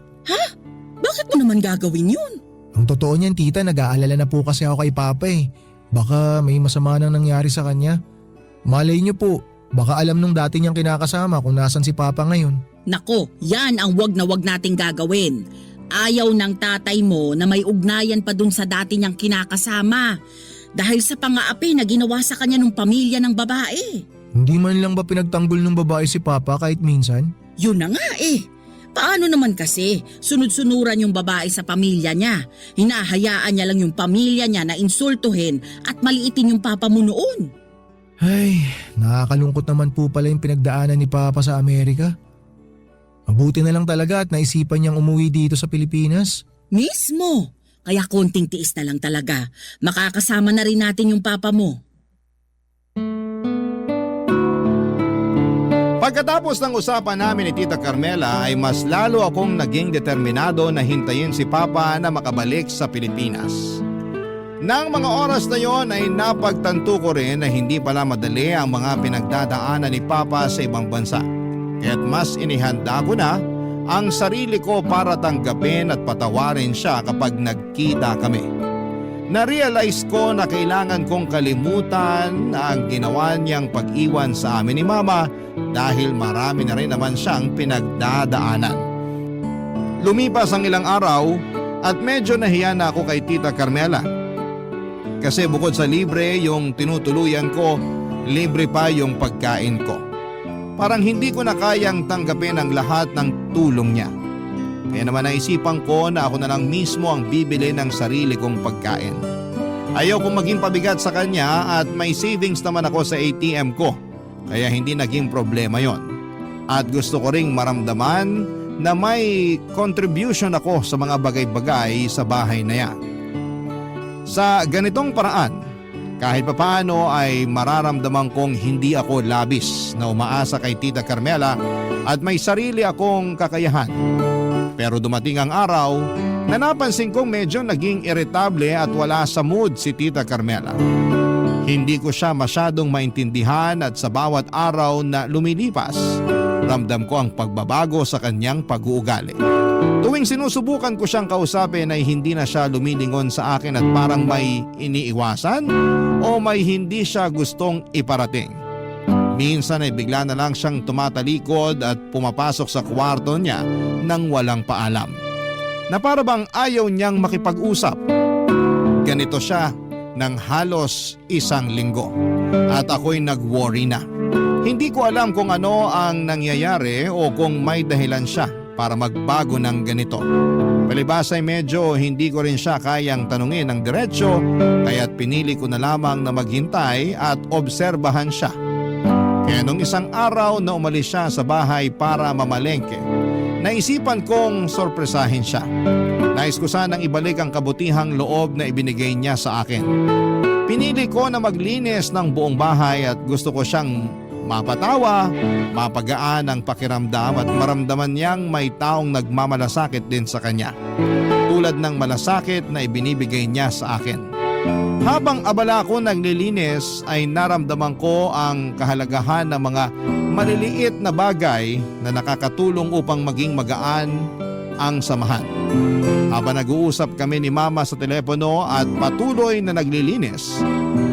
Bakit mo naman gagawin yun? Ang totoo niyan tita, nag-aalala na po kasi ako kay Papa eh. Baka may masama nang nangyari sa kanya. Malay niyo po, baka alam nung dati niyang kinakasama kung nasan si Papa ngayon. Nako, yan ang wag na wag nating gagawin. Ayaw ng tatay mo na may ugnayan pa dun sa dati niyang kinakasama. Dahil sa pang-aapi na ginawa sa kanya ng pamilya ng babae. Hindi man lang ba pinagtanggol ng babae si Papa kahit minsan? Yun na nga eh. Paano naman kasi sunod-sunuran yung babae sa pamilya niya? Hinahayaan niya lang yung pamilya niya na insultuhin at maliitin yung papa mo noon. Ay, nakakalungkot naman po pala yung pinagdaanan ni Papa sa Amerika. Mabuti na lang talaga at naisipan niyang umuwi dito sa Pilipinas. Mismo! Kaya konting tiis na lang talaga. Makakasama na rin natin yung papa mo. Pagkatapos ng usapan namin ni Tita Carmela ay mas lalo akong naging determinado na hintayin si Papa na makabalik sa Pilipinas. Nang mga oras na yon ay napagtanto ko rin na hindi pala madali ang mga pinagdadaanan ni Papa sa ibang bansa. Kaya't mas inihanda ko na ang sarili ko para tanggapin at patawarin siya kapag nagkita kami. Na-realize ko na kailangan kong kalimutan na ang ginawa niyang pag-iwan sa amin ni Mama dahil marami na rin naman siyang pinagdadaanan. Lumipas ang ilang araw at medyo nahiya na ako kay Tita Carmela. Kasi bukod sa libre yung tinutuluyan ko, libre pa yung pagkain ko. Parang hindi ko na kayang tanggapin ang lahat ng tulong niya. Kaya naman naisipan ko na ako na lang mismo ang bibili ng sarili kong pagkain. Ayaw kong maging pabigat sa kanya at may savings naman ako sa ATM ko. Kaya hindi naging problema yon. At gusto ko ring maramdaman na may contribution ako sa mga bagay-bagay sa bahay na yan. Sa ganitong paraan, Kahit papaano ay mararamdaman kong hindi ako labis na umaasa kay Tita Carmela at may sarili akong kakayahan. Pero dumating ang araw na napansin kong medyo naging irritable at wala sa mood si Tita Carmela. Hindi ko siya masyadong maintindihan at sa bawat araw na lumilipas, ramdam ko ang pagbabago sa kanyang pag-uugali. Tuwing sinusubukan ko siyang kausapin ay hindi na siya lumilingon sa akin at parang may iniiwasan o may hindi siya gustong iparating. Minsan ay bigla na lang siyang tumatalikod at pumapasok sa kwarto niya nang walang paalam. Na para bang ayaw niyang makipag-usap. Ganito siya ng halos 1 linggo at ako'y nag-worry na. Hindi ko alam kung ano ang nangyayari o kung may dahilan siya para magbago ng ganito. Palibas ay medyo hindi ko rin siya kayang tanungin ng diretsyo kaya't pinili ko na lamang na maghintay at obserbahan siya. Kaya nung isang araw na umalis siya sa bahay para mamalengke, naisipan kong sorpresahin siya. Nais ko sanang ibalik ang kabutihang loob na ibinigay niya sa akin. Pinili ko na maglinis ng buong bahay at gusto ko siyang mapatawa, mapagaan ang pakiramdam at maramdaman niyang may taong nagmamalasakit din sa kanya. Tulad ng malasakit na ibinibigay niya sa akin. Habang abala ko naglilinis ay naramdaman ko ang kahalagahan ng mga maliliit na bagay na nakakatulong upang maging magaan ang samahan. Habang nag-uusap kami ni Mama sa telepono at patuloy na naglilinis,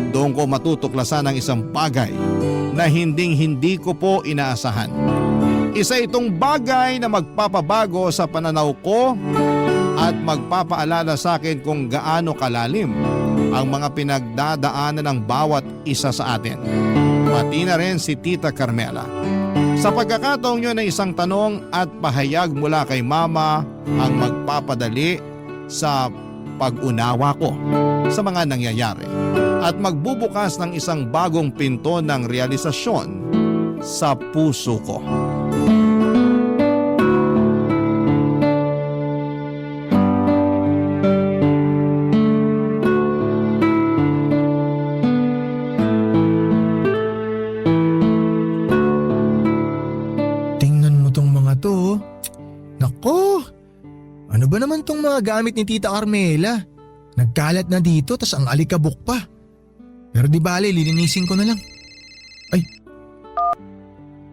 doon ko matutuklasan ang isang bagay na hindi ko po inaasahan. Isa itong bagay na magpapabago sa pananaw ko at magpapaalala sa akin kung gaano kalalim ang mga pinagdadaanan ng bawat isa sa atin. Pati na rin si Tita Carmela. Sa pagkakataong yun ay isang tanong at pahayag mula kay Mama ang magpapadali sa pag-unawa ko sa mga nangyayari at magbubukas ng isang bagong pinto ng realisasyon sa puso ko. Tingnan mo tong mga to. Nako, ano ba naman tong mga gamit ni Tita Carmela? Nagkalat na dito tas ang alikabok pa. Pero di bale, lilinisin ko na lang. Ay.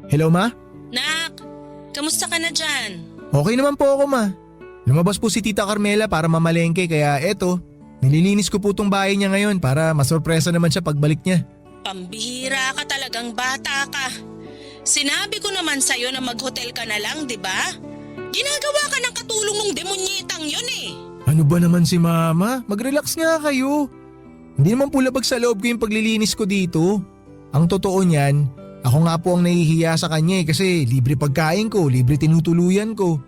Hello, Ma? Nak, kamusta ka na dyan? Okay naman po ako, Ma. Lumabas po si Tita Carmela para mamalengke kaya eto, nililinis ko po tong bahay niya ngayon para masurpresa naman siya pagbalik niya. Pambihira ka talagang bata ka. Sinabi ko naman sa'yo na mag-hotel ka na lang, di ba? Ginagawa ka ng katulong ng demonyetang yun eh. Ano ba naman si Mama? Mag-relax nga kayo. Hindi naman po labag sa loob ko yung paglilinis ko dito. Ang totoo niyan, ako nga po ang nahihiya sa kanya kasi libre pagkain ko, libre tinutuluyan ko.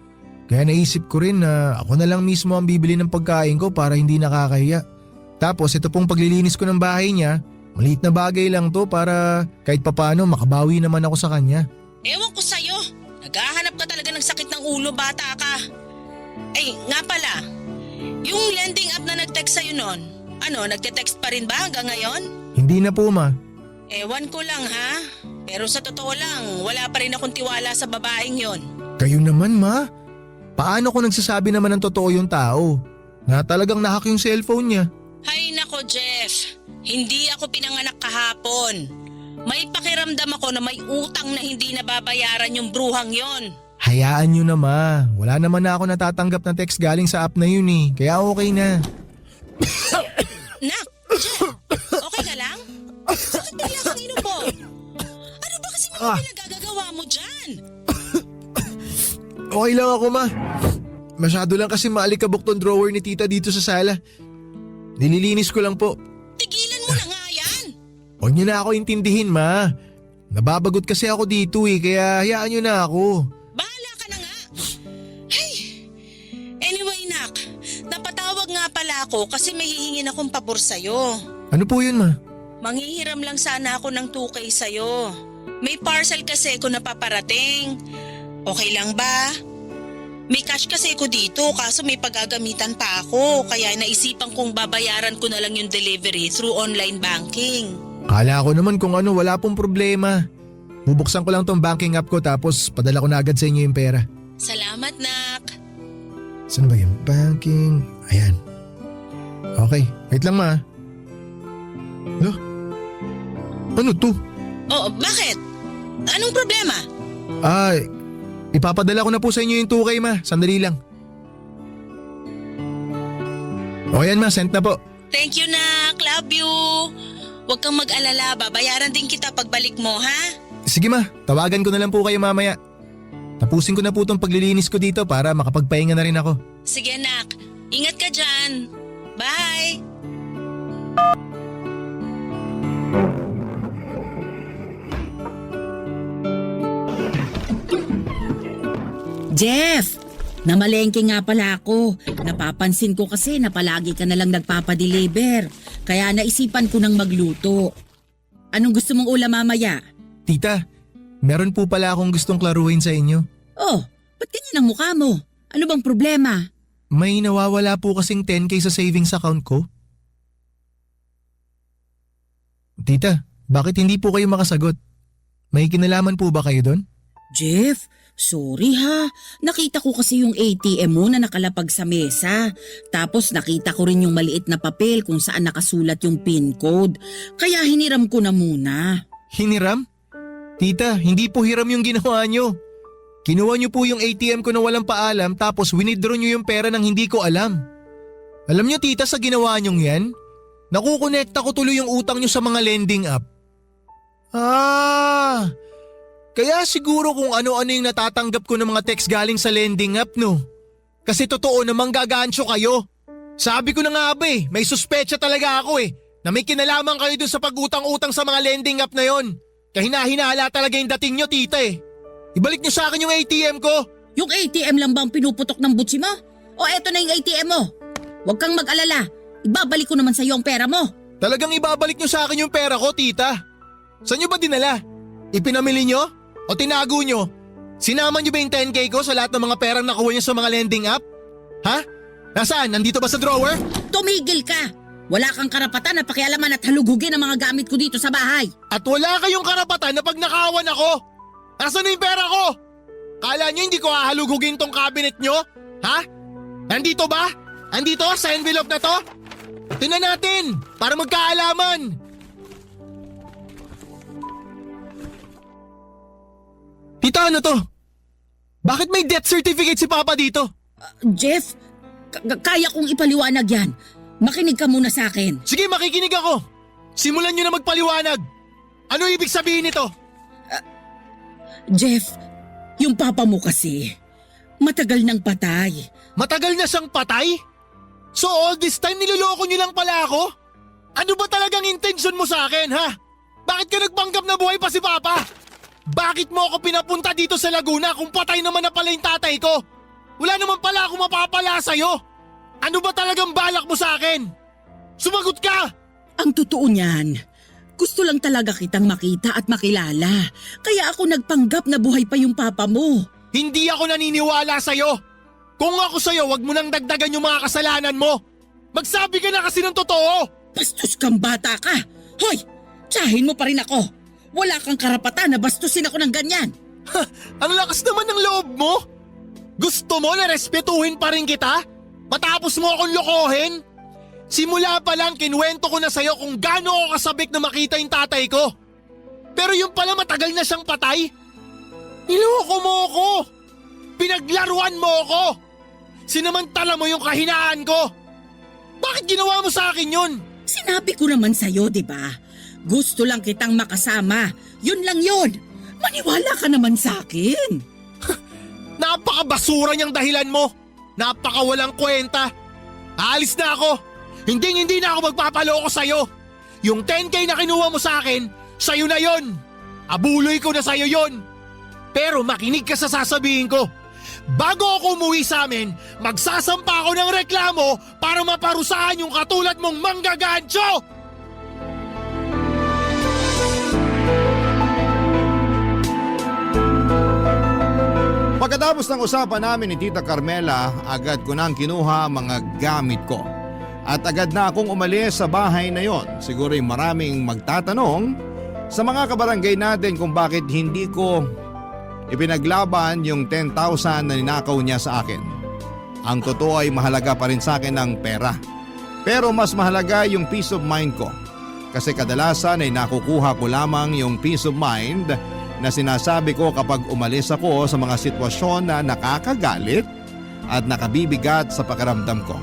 Kaya naisip ko rin na ako na lang mismo ang bibili ng pagkain ko para hindi nakakahiya. Tapos ito pong paglilinis ko ng bahay niya, maliit na bagay lang to para kahit papano makabawi naman ako sa kanya. Ewan ko sa'yo. Naghahanap ka talaga ng sakit ng ulo, bata ka. Ay, nga pala. Yung lending app na nag-text sa'yo nun, nagte-text pa rin ba hanggang ngayon? Hindi na po, Ma. Ewan ko lang ha. Pero sa totoo lang, wala pa rin akong tiwala sa babaeng yon. Kayo naman, Ma. Paano ko nagsasabi naman ng totoo yung tao? Na talagang nahack yung cellphone niya. Hay nako, Jeff. Hindi ako pinanganak kahapon. May pakiramdam ako na may utang na hindi nababayaran yung bruhang yon. Hayaan nyo na, Ma. Wala naman na ako natatanggap na text galing sa app na yun eh. Kaya okay na. Nak, Jeff, okay ka lang? Bakit bigla kang inubo? Ano ba kasi mga pinagagagawa mo dyan? Okay lang ako, Ma. Masyado lang kasi maalikabok tong drawer ni Tita dito sa sala. Nililinis ko lang po. Tigilan mo na nga yan. Huwag niyo na ako intindihin, Ma. Nababagot kasi ako dito eh, kaya hayaan niyo na ako. Bahala ka na nga. Hey, anyway, Nak, napatawag nga pala ako kasi may hihingin akong pabor sa'yo. Ano po yun, Ma? Manghihiram lang sana ako ng 2K sa'yo. May parcel kasi ako napaparating. Okay lang ba? May cash kasi ko dito kaso may paggagamitan pa ako kaya naisipan kong babayaran ko na lang yung delivery through online banking. Kala ko naman kung ano, wala pong problema. Bubuksan ko lang tong banking app ko tapos padala ko na agad sa inyo yung pera. Salamat, Nak. Saan ba yung banking? Ayan. Okay, wait lang ma. Lo? Ano to? Oh, bakit? Anong problema? Ipapadala ko na po sa inyo yung 2K ma. Sandali lang. O yan ma, sent na po. Thank you, Nak. Love you. Huwag kang mag-alala. Babayaran din kita pagbalik mo, ha? Sige ma, tawagan ko na lang po kayo mamaya. Tapusin ko na po itong paglilinis ko dito para makapagpahinga na rin ako. Sige, Nak. Ingat ka dyan. Bye! Jeff, namalengke nga pala ako. Napapansin ko kasi na palagi ka na lang nagpapadeliver. Kaya naisipan ko nang magluto. Anong gusto mong ulam mamaya? Tita, meron po pala akong gustong klaruhin sa inyo. Oh, ba't ganyan ang mukha mo? Ano bang problema? May nawawala po kasing 10K sa savings account ko. Tita, bakit hindi po kayo makasagot? May kinalaman po ba kayo doon? Jeff, sorry ha. Nakita ko kasi yung ATM mo na nakalapag sa mesa. Tapos nakita ko rin yung maliit na papel kung saan nakasulat yung PIN code. Kaya hiniram ko na muna. Hiniram? Tita, hindi po hiram yung ginawa nyo. Kinuha nyo po yung ATM ko na walang paalam tapos winidraw nyo yung pera nang hindi ko alam. Alam nyo tita sa ginawa nyong yan? Nakukonekta ko tuloy yung utang nyo sa mga lending app. Kaya siguro kung ano-ano yung natatanggap ko ng mga text galing sa lending app no. Kasi totoo namang gagancho kayo. Sabi ko na nga ba may suspecha talaga ako na may kinalaman kayo dun sa pag-utang-utang sa mga lending app na yon. Kahina-hinala talaga yung dating nyo tita Ibalik nyo sa akin yung ATM ko. Yung ATM lang bang pinuputok ng butsi mo? O eto na yung ATM mo? Huwag kang mag-alala. Ibabalik ko naman sa iyo ang pera mo. Talagang ibabalik nyo sa akin yung pera ko tita. Saan nyo ba dinala? Ipinamili nyo? O tinago nyo? Sinama nyo ba yung 10K ko sa lahat ng mga perang nakuha nyo sa mga lending app? Ha? Nasaan? Nandito ba sa drawer? Tumigil ka! Wala kang karapatan na pakialaman at halugugin ang mga gamit ko dito sa bahay. At wala kayong karapatan na pag nakawan ako. Nasaan na yung pera ko? Kala nyo hindi ko hahalugugin tong cabinet nyo? Ha? Nandito ba? Nandito sa envelope na to? Tingnan natin para magkaalaman. Tita, ano to? Bakit may death certificate si Papa dito? Jeff, kaya kong ipaliwanag yan. Makinig ka muna sa akin. Sige, makikinig ako. Simulan nyo na magpaliwanag. Ano ibig sabihin nito? Jeff, yung papa mo kasi, matagal nang patay. Matagal na siyang patay? So all this time niloloko nyo lang pala ako? Ano ba talagang intensyon mo sa akin, ha? Bakit ka nagpanggap na buhay pa si Papa? Bakit mo ako pinapunta dito sa Laguna kung patay naman na pala yung tatay ko? Wala naman pala akong mapapala sa'yo. Ano ba talagang balak mo sa akin? Sumagot ka! Ang totoo niyan, gusto lang talaga kitang makita at makilala. Kaya ako nagpanggap na buhay pa yung papa mo. Hindi ako naniniwala sa'yo. Kung ako sa'yo, wag mo nang dagdagan yung mga kasalanan mo. Magsabi ka na kasi ng totoo. Bastos kang bata ka. Hoy, tsahin mo pa rin ako. Wala kang karapatan na bastusin ako ng ganyan. Ang lakas naman ng loob mo. Gusto mo na respetuhin pa rin kita? Matapos mo akong lokohin? Simula pa lang kinuwento ko na sa'yo kung gaano ako kasabik na makita yung tatay ko. Pero yung pala matagal na siyang patay. Niloko mo ako. Pinaglaruan mo ako. Sinamantala mo yung kahinaan ko. Bakit ginawa mo sa akin yun? Sinabi ko naman sa'yo, di ba? Gusto lang kitang makasama. Yun lang yun. Maniwala ka naman sa akin. Napakabasura niyang dahilan mo. Napakawalang kwenta. Aalis na ako. Hindi na ako magpapaloko sa'yo. Yung 10K na kinuha mo sa akin, sa'yo na yon. Abuloy ko na sa'yo yon. Pero makinig ka sa sasabihin ko. Bago ako umuwi sa amin, magsasampa ako ng reklamo para maparusahan yung katulad mong manggagancho! Pagkatapos ng usapan namin ni Tita Carmela, agad ko nang kinuha ang mga gamit ko. At agad na akong umalis sa bahay na yon. Siguro'y maraming magtatanong sa mga kabarangay natin kung bakit hindi ko ipinaglaban yung 10,000 na ninakaw niya sa akin. Ang totoo ay mahalaga pa rin sa akin ang pera. Pero mas mahalaga yung peace of mind ko. Kasi kadalasan ay nakukuha ko lamang yung peace of mind na sinasabi ko kapag umalis ako sa mga sitwasyon na nakakagalit at nakabibigat sa pakiramdam ko.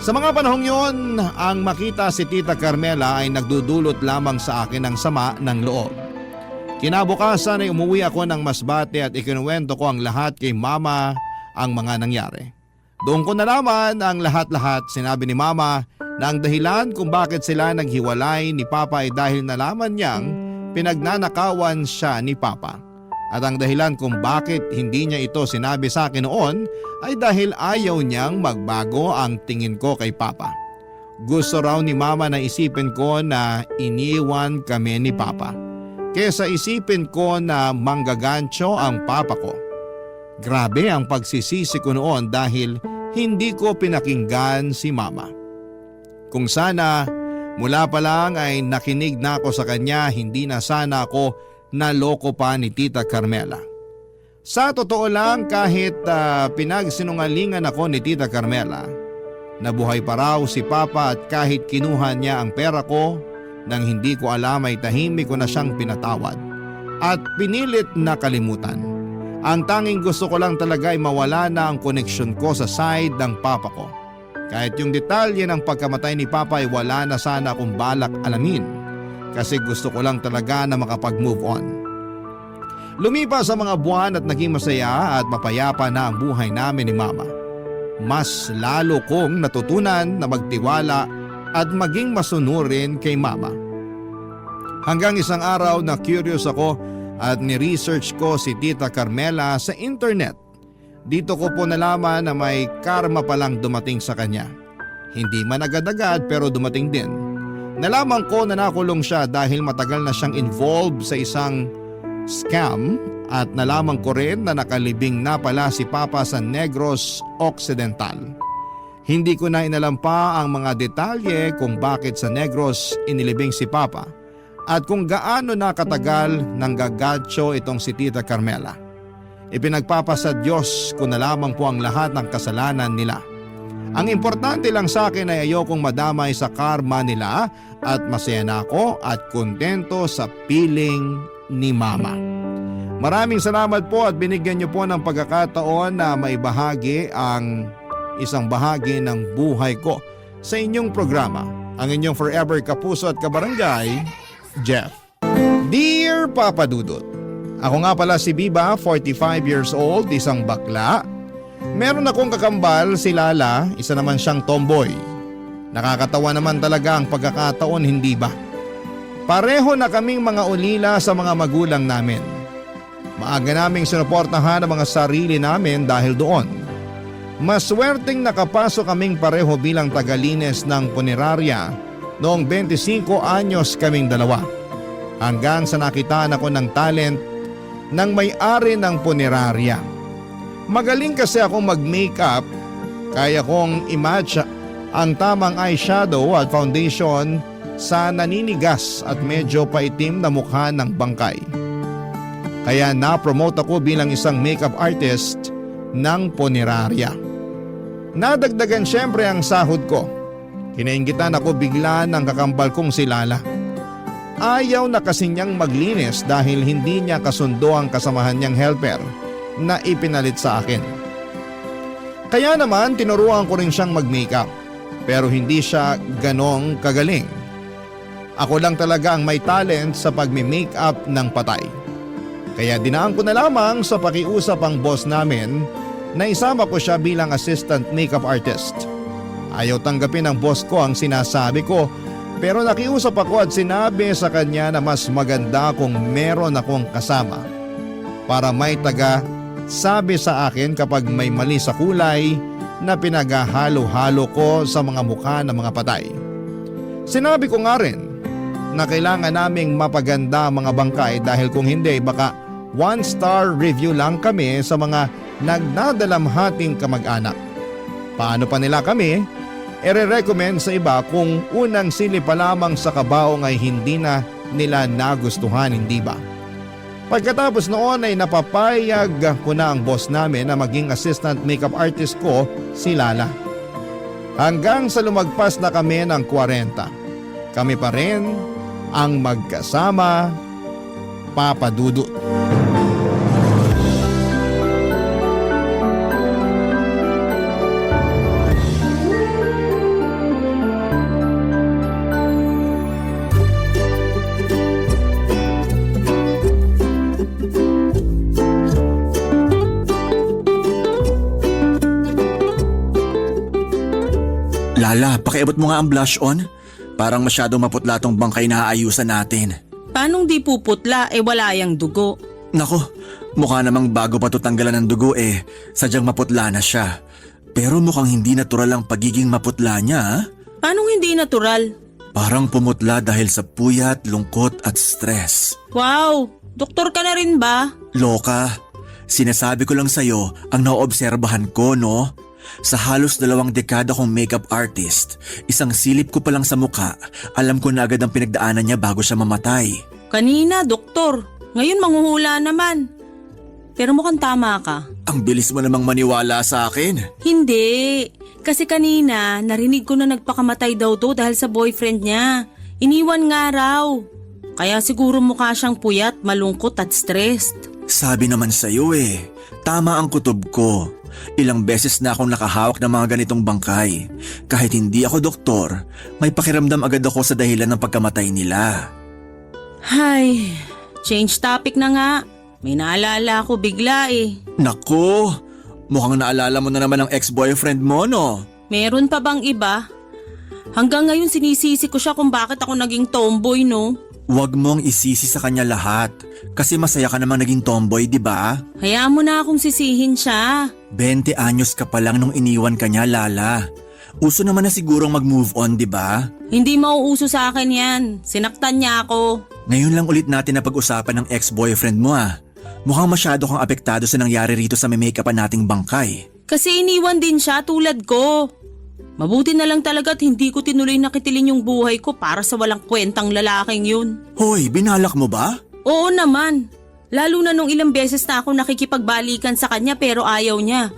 Sa mga panahong yon, ang makita si Tita Carmela ay nagdudulot lamang sa akin ng sama ng loob. Kinabukasan ay umuwi ako ng Masbate at ikinuwento ko ang lahat kay Mama ang mga nangyari. Doon ko nalaman ang lahat-lahat. Sinabi ni Mama na ang dahilan kung bakit sila naghiwalay ni Papa ay dahil nalaman niyang pinagnanakawan siya ni Papa. At ang dahilan kung bakit hindi niya ito sinabi sa akin noon ay dahil ayaw niyang magbago ang tingin ko kay Papa. Gusto raw ni Mama na isipin ko na iniwan kami ni Papa, kesa isipin ko na manggagancho ang Papa ko. Grabe ang pagsisisi ko noon dahil hindi ko pinakinggan si Mama. Kung sana mula pa lang ay nakinig na ako sa kanya, hindi na sana ako naloko pa ni Tita Carmela. Sa totoo lang, kahit pinagsinungalingan ako ni Tita Carmela, nabuhay pa raw si Papa at kahit kinuha niya ang pera ko nang hindi ko alam ay tahimik ko na siyang pinatawad at pinilit na kalimutan. Ang tanging gusto ko lang talaga ay mawala na ang koneksyon ko sa side ng Papa ko. Kahit yung detalye ng pagkamatay ni Papa ay wala na sana akong balak alamin. Kasi gusto ko lang talaga na makapag-move on. Lumipas ang mga buwan at naging masaya at mapayapa na ang buhay namin ni Mama. Mas lalo kong natutunan na magtiwala at maging masunurin kay Mama. Hanggang isang araw na curious ako at ni-research ko si Tita Carmela sa internet. Dito ko po nalaman na may karma palang dumating sa kanya. Hindi man agad-agad pero dumating din. Nalaman ko na nakulong siya dahil matagal na siyang involved sa isang scam at nalaman ko rin na nakalibing na pala si Papa sa Negros Occidental. Hindi ko na inalam pa ang mga detalye kung bakit sa Negros inilibing si Papa at kung gaano na katagal nanggagatso itong si Tita Carmela. Ipinagpapasa Diyos ko na lamang po ang lahat ng kasalanan nila. Ang importante lang sa akin ay ayokong madamay sa karma nila at masaya na ako at kontento sa piling ni Mama. Maraming salamat po at binigyan niyo po ng pagkakataon na maibahagi ang isang bahagi ng buhay ko sa inyong programa. Ang inyong forever kapuso at kabarangay, Jeff. Dear Papa Dudut, ako nga pala si Biba, 45 years old, isang bakla. Meron akong kakambal si Lala, isa naman siyang tomboy. Nakakatawa naman talaga ang pagkakataon, hindi ba? Pareho na kaming mga ulila sa mga magulang namin. Maaga naming sinuportahan ang mga sarili namin dahil doon. Maswerteng nakapasok kaming pareho bilang tagalines ng punerarya noong 25 anyos kaming dalawa. Hanggang sa nakitaan ako ng talent ng may-ari ng punerarya. Magaling kasi akong mag-makeup, kaya kong i-match ang tamang eyeshadow at foundation sa naninigas at medyo paitim na mukha ng bangkay. Kaya na-promote ako bilang isang makeup artist ng punerarya. Nadagdagan syempre ang sahod ko. Kinainggitan ako bigla ng kakambal kong si Lala. Ayaw na kasi niyang maglinis dahil hindi niya kasundo ang kasamahan niyang helper na ipinalit sa akin. Kaya naman tinuruan ko rin siyang mag-makeup pero hindi siya ganong kagaling. Ako lang talaga ang may talent sa pagme-makeup ng patay. Kaya dinaan ko na lamang sa pakiusap ang boss namin na isama ko siya bilang assistant makeup artist. Ayaw tanggapin ng boss ko ang sinasabi ko pero nakiusap ako at sinabi sa kanya na mas maganda kung meron akong kasama para may taga sabi sa akin kapag may mali sa kulay na pinaghahalo-halo ko sa mga mukha ng mga patay. Sinabi ko nga rin na kailangan naming mapaganda ang mga bangkay dahil kung hindi baka 1-star review lang kami sa mga nagdadalamhating kamag-anak. Paano pa nila kami ire-recommend sa iba kung unang sili pa lamang sa kabaong ay hindi na nila nagustuhan, hindi ba? Pagkatapos noon ay napapayag ko na ang boss namin na maging assistant makeup artist ko, si Lala. Hanggang sa lumagpas na kami ng 40. Kami pa rin ang magkasama, Papa Dudut. Lala, pakiabot mo nga ang blush on. Parang masyadong maputla tong bangkay na aayusan natin. Paanong di puputla wala yang dugo? Nako, mukha namang bago pa to tanggalan ng dugo sadyang maputla na siya. Pero mukhang hindi natural ang pagiging maputla niya. Paanong hindi natural? Parang pumutla dahil sa puyat, lungkot at stress. Wow, doktor ka na rin ba? Loka, sinasabi ko lang sa'yo ang naoobserbahan ko, no? Sa halos 2 dekada kong makeup artist, isang silip ko pa lang sa mukha, alam ko na agad ang pinagdaanan niya bago siya mamatay. Kanina, doktor. Ngayon manghuhula naman. Pero mukhang tama ka. Ang bilis mo namang maniwala sa akin. Hindi. Kasi kanina, narinig ko na nagpakamatay daw to dahil sa boyfriend niya. Iniwan nga raw. Kaya siguro mukha siyang puyat, malungkot at stressed. Sabi naman sa'yo tama ang kutob ko. Ilang beses na akong nakahawak ng mga ganitong bangkay. Kahit hindi ako doktor, may pakiramdam agad ako sa dahilan ng pagkamatay nila. Hay, change topic na nga. May naalala ako bigla Naku, mukhang naalala mo na naman ang ex-boyfriend mo, no? Meron pa bang iba? Hanggang ngayon sinisisi ko siya kung bakit ako naging tomboy, no? Huwag mong isisi sa kanya lahat. Kasi masaya ka namang naging tomboy, di ba? Hayaan mo na akong sisihin siya. 20 anyos ka pa lang nung iniwan ka niya, Lala. Uso naman na sigurong mag-move on, di ba? Hindi mauuso sa akin yan. Sinaktan niya ako. Ngayon lang ulit natin na pag-usapan ng ex-boyfriend mo Mukhang masyado kang apektado sa nangyari rito sa may make-upan nating bangkay. Kasi iniwan din siya tulad ko. Mabuti na lang talaga't hindi ko tinuloy nakitilin yung buhay ko para sa walang kwentang lalaking yun. Hoy, binalak mo ba? Oo naman. Lalo na nung ilang beses na ako nakikipagbalikan sa kanya pero ayaw niya.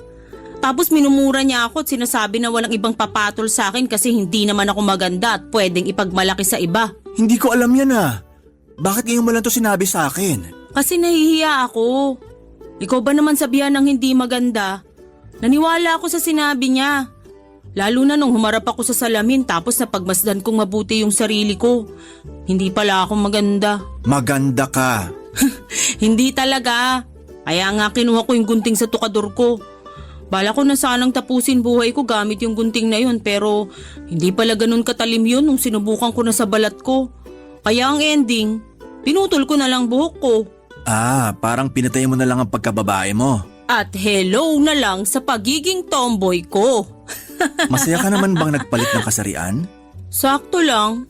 Tapos minumura niya ako at sinasabi na walang ibang papatol sa akin kasi hindi naman ako maganda at pwedeng ipagmalaki sa iba. Hindi ko alam yan Bakit ngayon mo lang to sinabi sa akin? Kasi nahihiya ako. Ikaw ba naman sabihan ng hindi maganda? Naniwala ako sa sinabi niya. Lalo na nung humarap ako sa salamin tapos napagmasdan kong mabuti yung sarili ko. Hindi pala ako maganda. Maganda ka. Hindi talaga. Kaya nga kinuha ko yung gunting sa tukador ko. Bala ko na sanang tapusin buhay ko gamit yung gunting na yun pero hindi pala ganun katalim yun nung sinubukan ko na sa balat ko. Kaya ang ending, pinutol ko na lang buhok ko. Parang pinatay mo na lang ang pagkababae mo. At hello na lang sa pagiging tomboy ko. Masaya ka naman bang nagpalit ng kasarian? Sakto lang.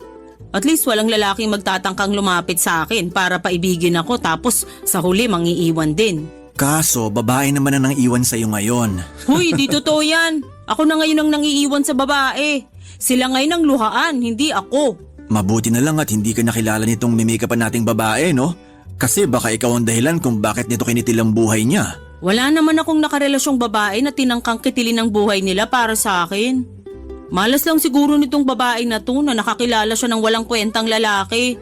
At least walang lalaking magtatangkang lumapit sa akin para paibigin ako tapos sa huli mangiiwan din. Kaso, babae naman ang nang-iwan sa'yo ngayon. Huy, di totoo yan. Ako na ngayon ang nangiiwan sa babae. Sila ngayon ang luhaan, hindi ako. Mabuti na lang at hindi ka nakilala nitong mimikapan nating babae, no? Kasi baka ikaw ang dahilan kung bakit nito kinitil ang buhay niya. Wala naman akong nakarelasyong babae na tinangkang kitilin ang buhay nila para sa akin. Malas lang siguro nitong babae na to na nakakilala siya ng walang kwentang lalaki.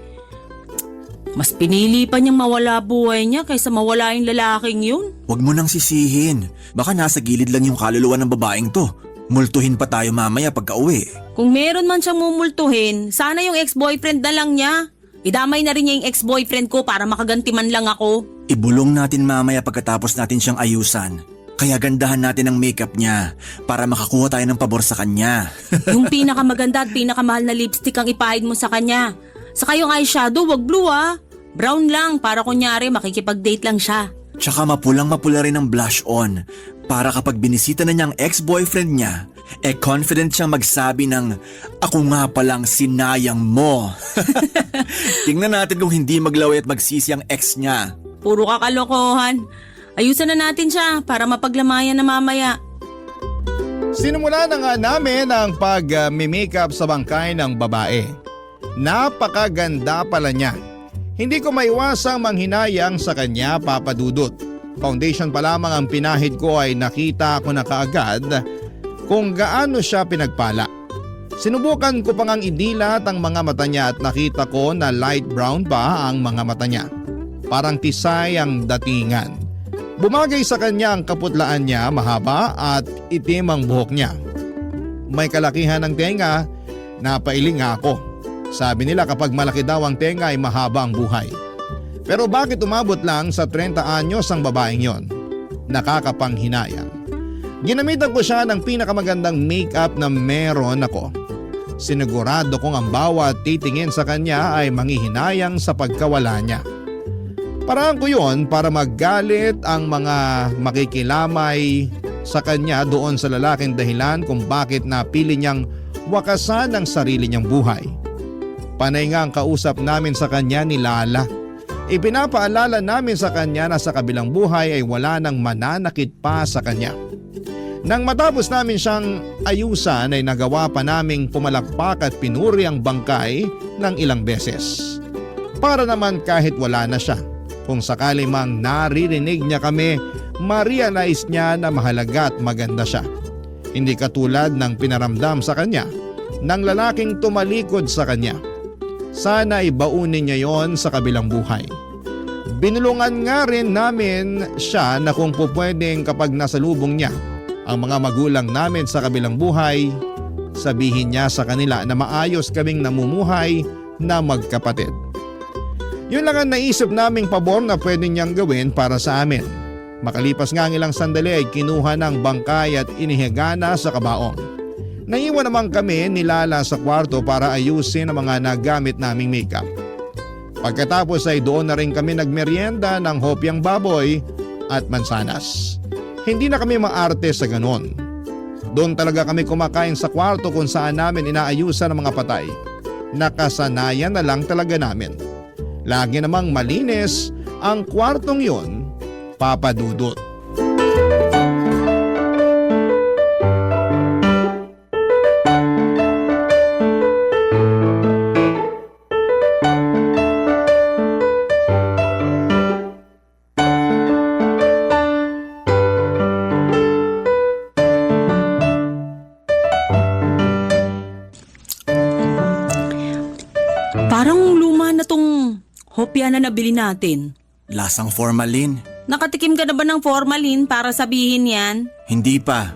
Mas pinili pa niyang mawala buhay niya kaysa mawala yung lalaking yun. Huwag mo nang sisihin. Baka nasa gilid lang yung kaluluwa ng babaeng to. Multuhin pa tayo mamaya pagka-uwi. Kung meron man siyang mumultuhin, sana yung ex-boyfriend na lang niya. Idamay na rin niya yung ex-boyfriend ko para makaganti man lang ako. Ibulong natin mamaya pagkatapos natin siyang ayusan. Kaya gandahan natin ang makeup niya para makakuha tayo ng pabor sa kanya. Yung pinakamaganda at pinakamahal na lipstick ang ipahid mo sa kanya. Saka yung eyeshadow, wag blue Brown lang para kunyari makikipag-date lang siya. Tsaka mapulang-mapula rin ang blush on para kapag binisita na niya ang ex-boyfriend niya, confident siyang magsabi ng, "Ako nga palang sinayang mo." Tingnan natin kung hindi maglaway at magsisi ang ex niya. puro kakalokohan. Ayusan na natin siya para mapaglamayan na mamaya. Sinimula na nga namin ang pag-makeup sa bangkay ng babae. Napakaganda pala niya. Hindi ko maiwasang manghinayang sa kanya, Papa Dudut. Foundation pa lamang ang pinahid ko ay nakita ko na kaagad kung gaano siya pinagpala. Sinubukan ko pang idilat ang mga mata niya at nakita ko na light brown pa ang mga mata niya. Parang tisay ang datingan. Bumagay sa kanya ang kaputlaan niya, mahaba at itim ang buhok niya. May kalakihan ng tenga, napailing ako. Sabi nila kapag malaki daw ang tenga ay mahaba ang buhay. Pero bakit umabot lang sa 30 anyos ang babaeng yon? Nakakapanghinayang. Ginamitan ko siya ng pinakamagandang makeup na meron ako. Sinigurado kong ang bawat titingin sa kanya ay manghihinayang sa pagkawala niya. Paraan ko yon para maggalit ang mga makikilamay sa kanya doon sa lalaking dahilan kung bakit napili niyang wakasan ang sarili niyang buhay. Panay nga ang kausap namin sa kanya ni Lala. Ipinapaalala namin sa kanya na sa kabilang buhay ay wala nang mananakit pa sa kanya. Nang matapos namin siyang ayusan ay nagawa pa naming pumalakpak at pinuri ang bangkay ng ilang beses. Para naman kahit wala na siya, kung sakali mang naririnig niya kami, ma-realize niya na mahalaga at maganda siya. Hindi katulad ng pinaramdam sa kanya ng lalaking tumalikod sa kanya. Sana ibaunin niya yon sa kabilang buhay. Binulungan nga rin namin siya na kung pupwedeng kapag nasalubong niya ang mga magulang namin sa kabilang buhay, sabihin niya sa kanila na maayos kaming namumuhay na magkapatid. Yun lang ang naisip naming pabor na pwede niyang gawin para sa amin. Makalipas nga ang ilang sandali ay kinuha ng bangkay at inihigana sa kabaong. Naiwan naman kami ni Lala sa kwarto para ayusin ang mga nagamit naming makeup. Pagkatapos ay doon na rin kami nagmerienda ng hopyang baboy at mansanas. Hindi na kami maarte sa ganon. Doon talaga kami kumakain sa kwarto kung saan namin inaayusan ang mga patay. Nakasanayan na lang talaga namin. Lagi namang malinis ang kwartong yun, Papa Dudut. Parang luma na tong hopya na nabili natin. Lasang formalin. Nakatikim ka na ba ng formalin para sabihin yan? Hindi pa.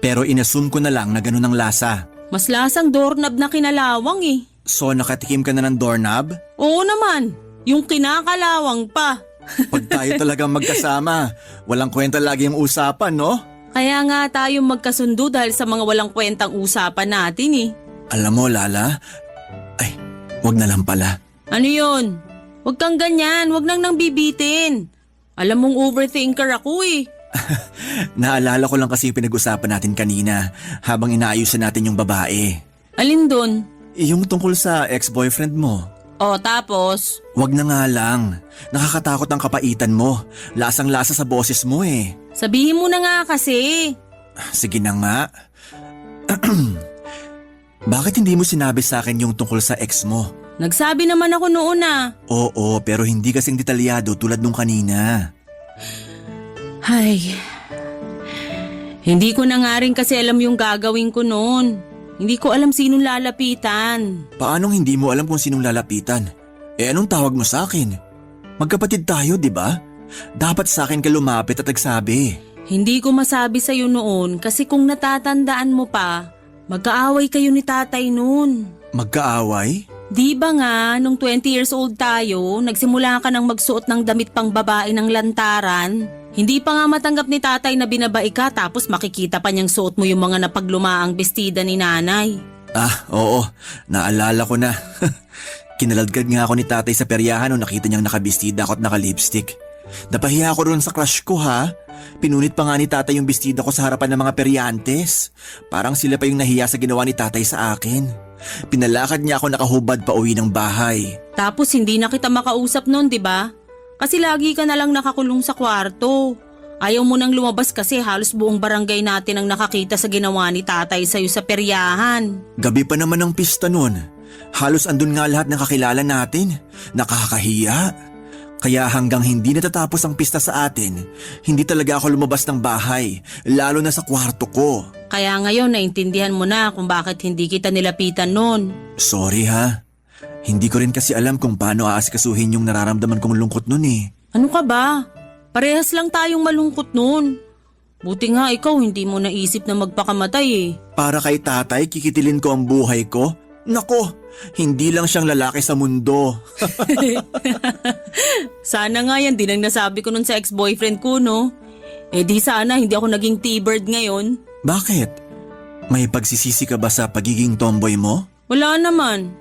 Pero inassume ko na lang na ganun ang lasa. Mas lasang doorknob na kinalawang eh. So nakatikim ka na ng doorknob? Oo naman, yung kinakalawang pa. Pag tayo talagang magkasama, walang kwenta lagi ang usapan, no? Kaya nga tayo magkasundo dahil sa mga walang kwentang usapan natin eh. Alam mo, Lala, ay, wag na lang pala. Ano yun? Huwag kang ganyan, huwag nang bibitin. Alam mong overthinker ako eh. Naalala ko lang kasi yung pinag-usapan natin kanina habang inaayusan natin yung babae. Alin dun? Yung tungkol sa ex-boyfriend mo. O tapos? Wag na nga lang. Nakakatakot ang kapaitan mo. Lasang-lasa sa boses mo eh. Sabihin mo na nga kasi. Sige na nga. Bakit hindi mo sinabi sa akin yung tungkol sa ex mo? Nagsabi naman ako noon ah. Oo, pero hindi kasing detalyado tulad nung kanina. Ay, hindi ko na nga rin kasi alam yung gagawin ko noon. Hindi ko alam sinong lalapitan. Paanong hindi mo alam kung sinong lalapitan? Eh anong tawag mo sa akin? Magkapatid tayo, di ba? Dapat sa akin ka lumapit at nagsabi. Hindi ko masabi sa'yo noon kasi kung natatandaan mo pa, magkaaway kayo ni tatay noon. Magkaaway? Di ba nga, nung 20 years old tayo, nagsimula ka ng magsuot ng damit pang babae ng lantaran? Hindi pa nga matanggap ni tatay na binabae ka tapos makikita pa niyang suot mo yung mga napaglumaang bestida ni nanay. Ah, oo. Naalala ko na. Kinaladkad nga ako ni tatay sa peryahan nung nakita niyang nakabestida ako at nakalipstick. Napahiya ako roon sa crush ko ha. Pinunit pa nga ni tatay yung bestida ko sa harapan ng mga peryantes. Parang sila pa yung nahiya sa ginawa ni tatay sa akin. Pinalakad niya ako nakahubad pa uwi ng bahay. Tapos hindi na kita makausap noon, di ba? Kasi lagi ka na lang nakakulong sa kwarto. Ayaw mo nang lumabas kasi halos buong barangay natin ang nakakita sa ginawa ni tatay sa'yo sa peryahan. Gabi pa naman ang pista nun. Halos andun nga lahat ng kakilala natin. Nakakahiya. Kaya hanggang hindi natatapos ang pista sa atin, hindi talaga ako lumabas ng bahay, lalo na sa kwarto ko. Kaya ngayon naintindihan mo na kung bakit hindi kita nilapitan noon. Sorry ha. Hindi ko rin kasi alam kung paano aasikasuhin yung nararamdaman kong lungkot nun eh. Ano ka ba? Parehas lang tayong malungkot noon. Buti nga ikaw hindi mo naisip na magpakamatay eh. Para kay tatay, kikitilin ko ang buhay ko? Nako, hindi lang siyang lalaki sa mundo. Sana nga yan din ang nasabi ko nun sa ex-boyfriend ko, no? Eh di sana hindi ako naging T-bird ngayon. Bakit? May pagsisisi ka ba sa pagiging tomboy mo? Wala naman.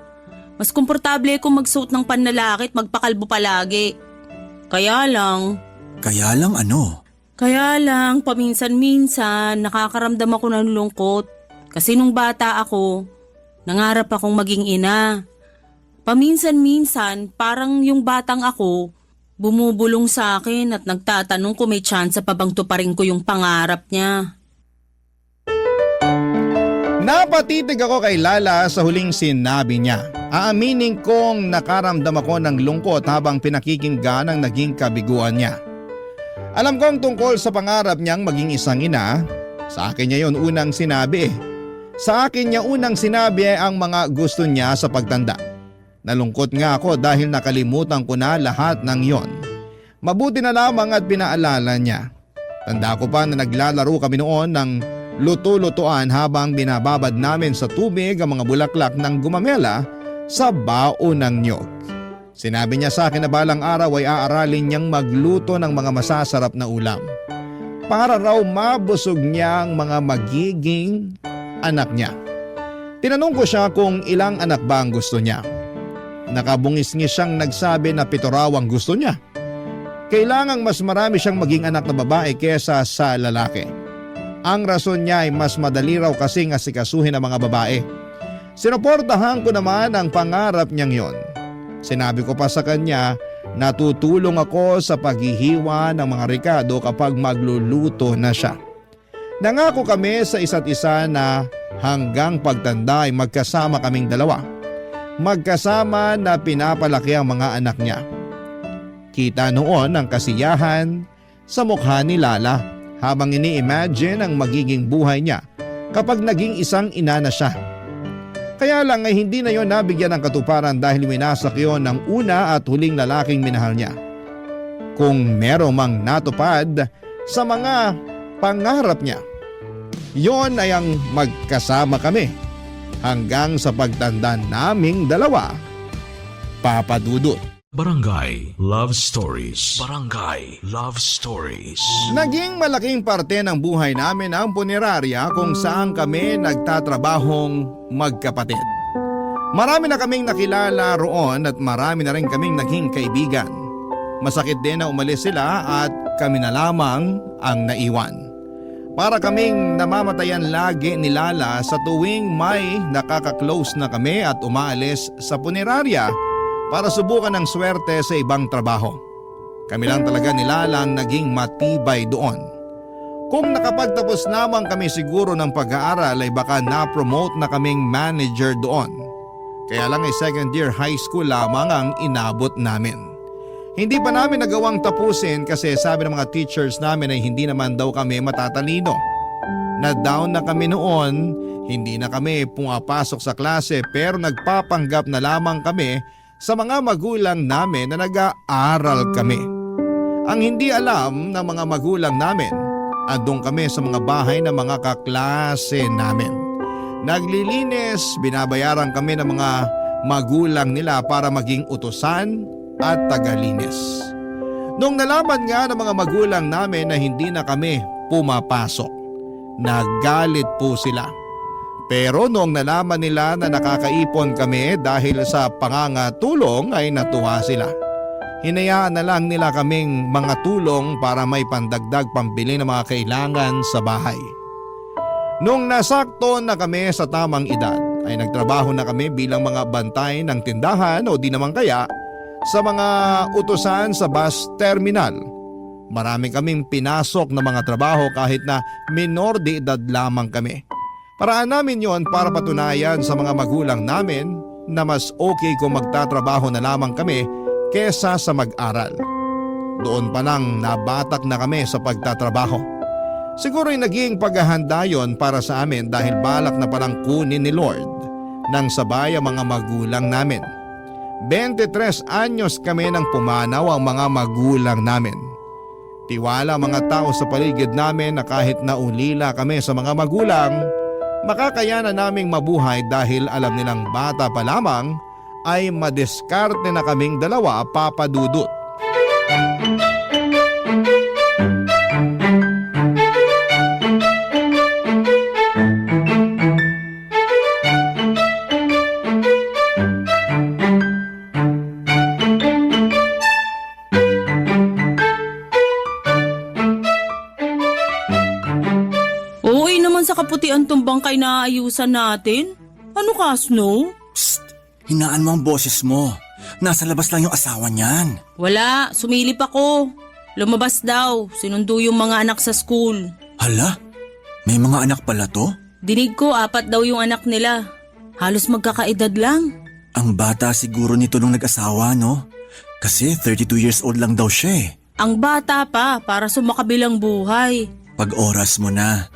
Mas komportable akong magsuot ng panlalaki at magpakalbo palagi. Kaya lang ano? Kaya lang, paminsan-minsan nakakaramdam ako ng lungkot. Kasi nung bata ako, nangarap akong maging ina. Paminsan-minsan, parang yung batang ako, bumubulong sa akin at nagtatanong kung may tsansa pa bang tuparin ko yung pangarap niya. Napatitig ako kay Lala sa huling sinabi niya. Aaminin kong nakaramdam ako ng lungkot habang pinakikinggan ang naging kabiguan niya. Alam kong tungkol sa pangarap niyang maging isang ina, sa akin niya yon unang sinabi. Sa akin niya unang sinabi ang mga gusto niya sa pagtanda. Nalungkot nga ako dahil nakalimutan ko na lahat ng yon. Mabuti na lamang at pinaalala niya. Tanda ko pa na naglalaro kami noon ng luto-lutuan habang binababad namin sa tubig ang mga bulaklak ng gumamela sa baon ng niyog. Sinabi niya sa akin na balang araw ay aaralin niyang magluto ng mga masasarap na ulam. Para raw mabusog niya ang mga magiging anak niya. Tinanong ko siya kung ilang anak ba ang gusto niya. Nakabungis-ngis siyang nagsabi na 7 raw ang gusto niya. Kailangang mas marami siyang maging anak na babae kesa sa lalaki. Ang rason niya ay mas madali raw kasing asikasuhin ang mga babae. Sinuportahan ko naman ang pangarap niyang yon. Sinabi ko pa sa kanya na tutulong ako sa paghihiwa ng mga rekado kapag magluluto na siya. Nangako kami sa isa't isa na hanggang pagtanda ay magkasama kaming dalawa. Magkasama na pinapalaki ang mga anak niya. Kita noon ang kasiyahan sa mukha ni Lala habang ini-imagine ang magiging buhay niya kapag naging isang ina na siya. Kaya lang ay hindi na yon nabigyan ng katuparan dahil winasak yon ng una at huling lalaking minahal niya. Kung meron mang natupad sa mga pangarap niya, yon ay ang magkasama kami hanggang sa pagtanda naming dalawa, Papa Dudut. Barangay Love Stories. Barangay Love Stories. Naging malaking parte ng buhay namin ang punerarya kung saan kami nagtatrabahong magkapatid. Marami na kaming nakilala roon at marami na rin kaming naging kaibigan. Masakit din na umalis sila at kami na lamang ang naiwan. Para kaming namamatayan lagi ni Lala sa tuwing may nakaka-close na kami at umaalis sa punerarya para subukan ng swerte sa ibang trabaho. Kami lang talaga ni Lala ang naging matibay doon. Kung nakapagtapos naman kami siguro ng pag-aaral ay baka na-promote na kaming manager doon. Kaya lang ay second year high school lamang ang inabot namin. Hindi pa namin nagawang tapusin kasi sabi ng mga teachers namin ay hindi naman daw kami matatalino. Na-down na kami noon, hindi na kami pumapasok sa klase pero nagpapanggap na lamang kami sa mga magulang namin na nag-aaral kami. Ang hindi alam ng mga magulang namin, andun kami sa mga bahay ng mga kaklase namin. Naglilinis, binabayaran kami ng mga magulang nila para maging utusan at tagalinis. Nung nalaman nga ng mga magulang namin na hindi na kami pumapasok, nagalit po sila. Pero noong nalaman nila na nakakaipon kami dahil sa pangangatulong ay natuwa sila. Hinayaan na lang nila kaming mga tulong para may pandagdag pambili ng mga kailangan sa bahay. Noong nasakto na kami sa tamang edad ay nagtrabaho na kami bilang mga bantay ng tindahan o di naman kaya sa mga utusan sa bus terminal. Marami kaming pinasok na mga trabaho kahit na minor de edad lamang kami. Paraan namin yon para patunayan sa mga magulang namin na mas okay kung magtatrabaho na lamang kami kesa sa mag-aral. Doon pa lang nabatak na kami sa pagtatrabaho. Siguro'y naging paghahanda yon para sa amin dahil balak na palang kunin ni Lord nang sabay ang mga magulang namin. 23 anyos kami nang pumanaw ang mga magulang namin. Tiwala mga tao sa paligid namin na kahit naulila kami sa mga magulang, makakayanan naming mabuhay dahil alam nilang bata pa lamang ay madiskarte na kaming dalawa, Papa Dudut. Okay naman sa kaputian tong bangkay na aayusan natin. Ano ka, Snow? Psst! Hinaan mo ang boses mo. Nasa labas lang yung asawa niyan. Wala, sumilip ako. Lumabas daw, sinundo yung mga anak sa school. Hala? May mga anak pala to? Dinig ko 4 daw yung anak nila. Halos magkakaedad lang. Ang bata siguro nito nung nag-asawa, no? Kasi 32 years old lang daw siya eh. Ang bata pa para sumakabilang buhay. Pag oras mo na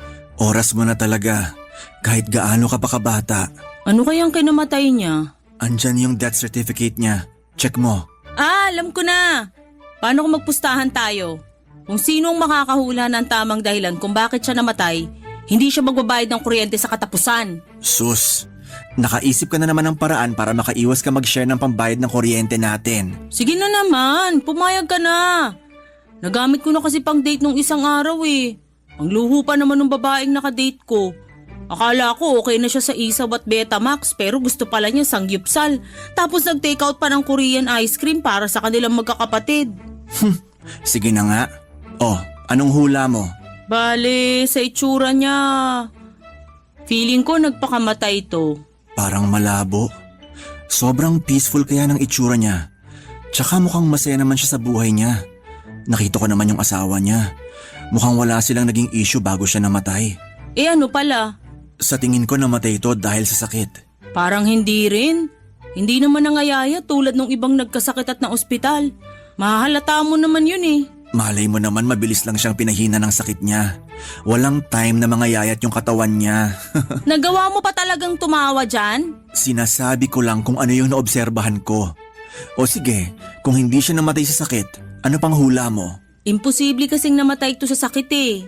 talaga. Kahit gaano ka pa kabata. Ano kayang kinamatay niya? Andyan yung death certificate niya. Check mo. Alam ko na. Paano kung magpustahan tayo? Kung sinong makakahula ng tamang dahilan kung bakit siya namatay, hindi siya magbabayad ng kuryente sa katapusan. Sus, nakaisip ka na naman ng paraan para makaiwas ka mag-share ng pambayad ng kuryente natin. Sige na naman, pumayag ka na. Nagamit ko na kasi pang date nung isang araw eh. Ang luho pa naman ng babaeng nakadate ko. Akala ko okay na siya sa Isaw at Betamax pero gusto pala niya sangyupsal. Tapos nag-take out pa ng Korean ice cream para sa kanilang magkakapatid. Sige na nga. Oh, anong hula mo? Bale, sa itsura niya. Feeling ko nagpakamatay to. Parang malabo. Sobrang peaceful kaya ng itsura niya. Tsaka mukhang masaya naman siya sa buhay niya. Nakita ko naman yung asawa niya. Mukhang wala silang naging issue bago siya namatay. Eh ano pala? Sa tingin ko namatay ito dahil sa sakit. Parang hindi rin. Hindi naman nangayaya tulad ng ibang nagkasakit at na ospital. Mahahalata mo naman yun eh. Malay mo naman mabilis lang siyang pinahina ng sakit niya. Walang time na mangayayat yung katawan niya. Nagawa mo pa talagang tumawa dyan? Sinasabi ko lang kung ano yung naobserbahan ko. O sige, kung hindi siya namatay sa sakit, ano pang hula mo? Imposible kasing namatay ito sa sakit eh.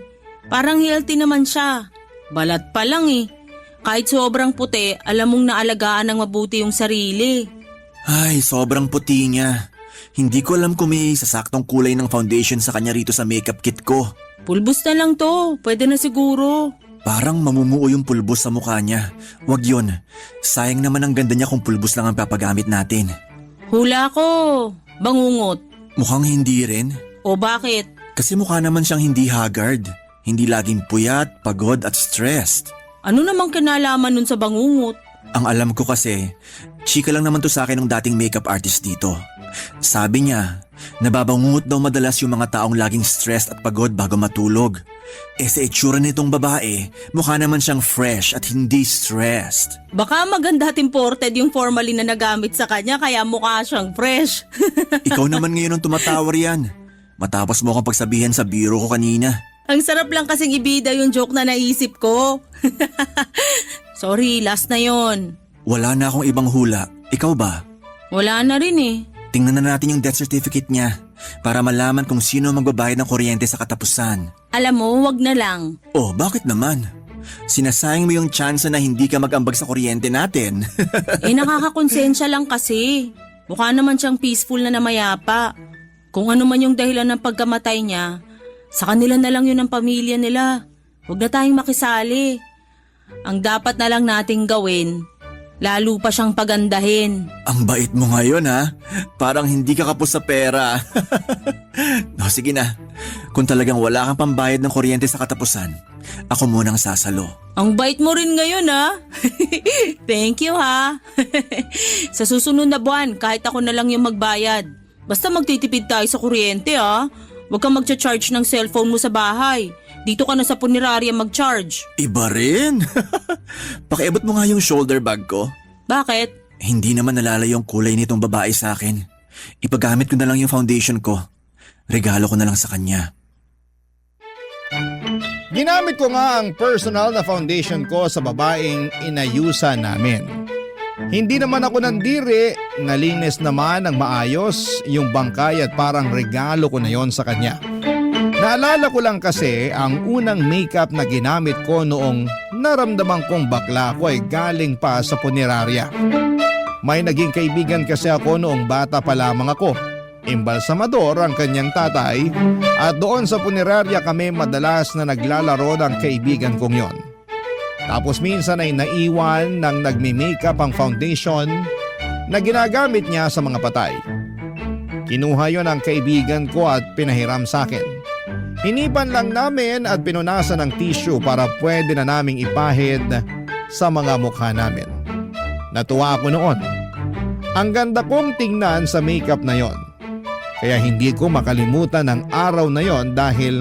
Parang healthy naman siya. Balat pa lang eh. Kahit sobrang puti, alam mong naalagaan ng mabuti yung sarili. Ay, sobrang puti niya. Hindi ko alam kung may sasaktong kulay ng foundation sa kanya rito sa makeup kit ko. Pulbos na lang to, pwede na siguro. Parang mamumuo yung pulbos sa mukha niya. Wag yun. Sayang naman ang ganda niya kung pulbos lang ang papagamit natin. Hula ko, bangungot. Mukhang hindi rin. O bakit? Kasi mukha naman siyang hindi haggard. Hindi laging puyat, pagod at stressed. Ano namang kinalaman nun sa bangungot? Ang alam ko kasi, chika lang naman to sa akin ng dating makeup artist dito. Sabi niya, nababangungot daw madalas yung mga taong laging stressed at pagod bago matulog. Eh sa itsura nitong babae, mukha naman siyang fresh at hindi stressed. Baka maganda at imported yung formalin na nagamit sa kanya kaya mukha siyang fresh. Ikaw naman ngayon ang tumatawar yan. Matapos mo akong pagsabihan sa biro ko kanina. Ang sarap lang kasing ibida yung joke na naisip ko. Sorry, last na yon. Wala na akong ibang hula. Ikaw ba? Wala na rin eh. Tingnan na natin yung death certificate niya para malaman kung sino magbabayad ng kuryente sa katapusan. Alam mo, wag na lang. Oh, bakit naman? Sinasayang mo yung chance na hindi ka mag-ambag sa kuryente natin. Eh nakakakonsensya lang kasi. Mukha naman siyang peaceful na namayapa. Kung ano man yung dahilan ng pagkamatay niya, sa kanila na lang yun ang pamilya nila. Huwag na tayong makisali. Ang dapat na lang nating gawin, lalo pa siyang pagandahin. Ang bait mo ngayon ha? Parang hindi ka kapos sa pera. No, sige na. Kung talagang wala kang pambayad ng kuryente sa katapusan, ako munang sasalo. Ang bait mo rin ngayon ha. Thank you ha. Sa susunod na buwan, kahit ako na lang yung magbayad. Basta magtitipid tayo sa kuryente ha. Huwag kang magcha-charge ng cellphone mo sa bahay. Dito ka na sa punerarya mag-charge. Iba rin. Pakiabot mo nga yung shoulder bag ko. Bakit? Hindi naman nalala yung kulay nitong babae sa akin. Ipagamit ko na lang yung foundation ko. Regalo ko na lang sa kanya. Ginamit ko nga ang personal na foundation ko sa babaeng inayusan namin. Hindi naman ako nandiri, nalinis naman ng maayos yung bangkay at parang regalo ko na yon sa kanya. Naalala ko lang kasi ang unang makeup na ginamit ko noong naramdaman kong bakla ko ay galing pa sa punerarya. May naging kaibigan kasi ako noong bata pa lamang ako. Imbalsamador ang kanyang tatay at doon sa punerarya kami madalas na naglalaro ng kaibigan kong yon. Tapos minsan ay naiwan ng nagmi-makeup ang foundation na ginagamit niya sa mga patay. Kinuha yon ang kaibigan ko at pinahiram sa akin. Hinipan lang namin at pinunasan ng tissue para pwede na naming ipahid sa mga mukha namin. Natuwa ako noon. Ang ganda kong tingnan sa makeup na yon. Kaya hindi ko makalimutan ang araw na yon dahil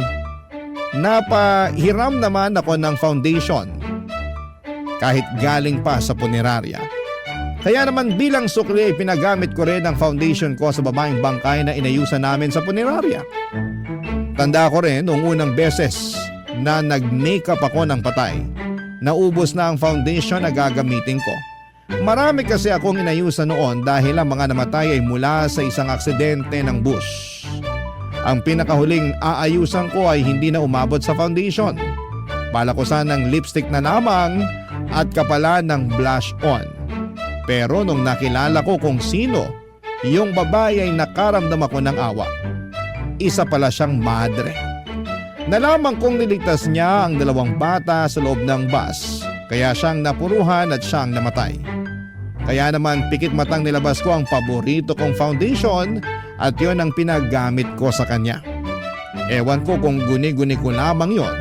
napahiram naman ako ng foundation kahit galing pa sa punerarya. Kaya naman bilang sukli ay pinagamit ko rin ang foundation ko sa babaeng bangkay na inayusan namin sa punerarya. Tanda ko rin noong unang beses na nag-makeup ako ng patay. Naubos na ang foundation na gagamitin ko. Marami kasi akong inayusan noon dahil ang mga namatay ay mula sa isang aksidente ng bus. Ang pinakahuling aayusan ko ay hindi na umabot sa foundation. Bala ko sanang lipstick na lamang at kapalan ng blush on. Pero nung nakilala ko kung sino, yung babae ay nakaramdam ako ng awa. Isa pala siyang madre. Nalaman kong niligtas niya ang 2 bata sa loob ng bus, kaya siyang napuruhan at siyang namatay. Kaya naman pikit matang nilabas ko ang paborito kong foundation at yon ang pinagamit ko sa kanya. Ewan ko kung guni-guni ko lamang yon.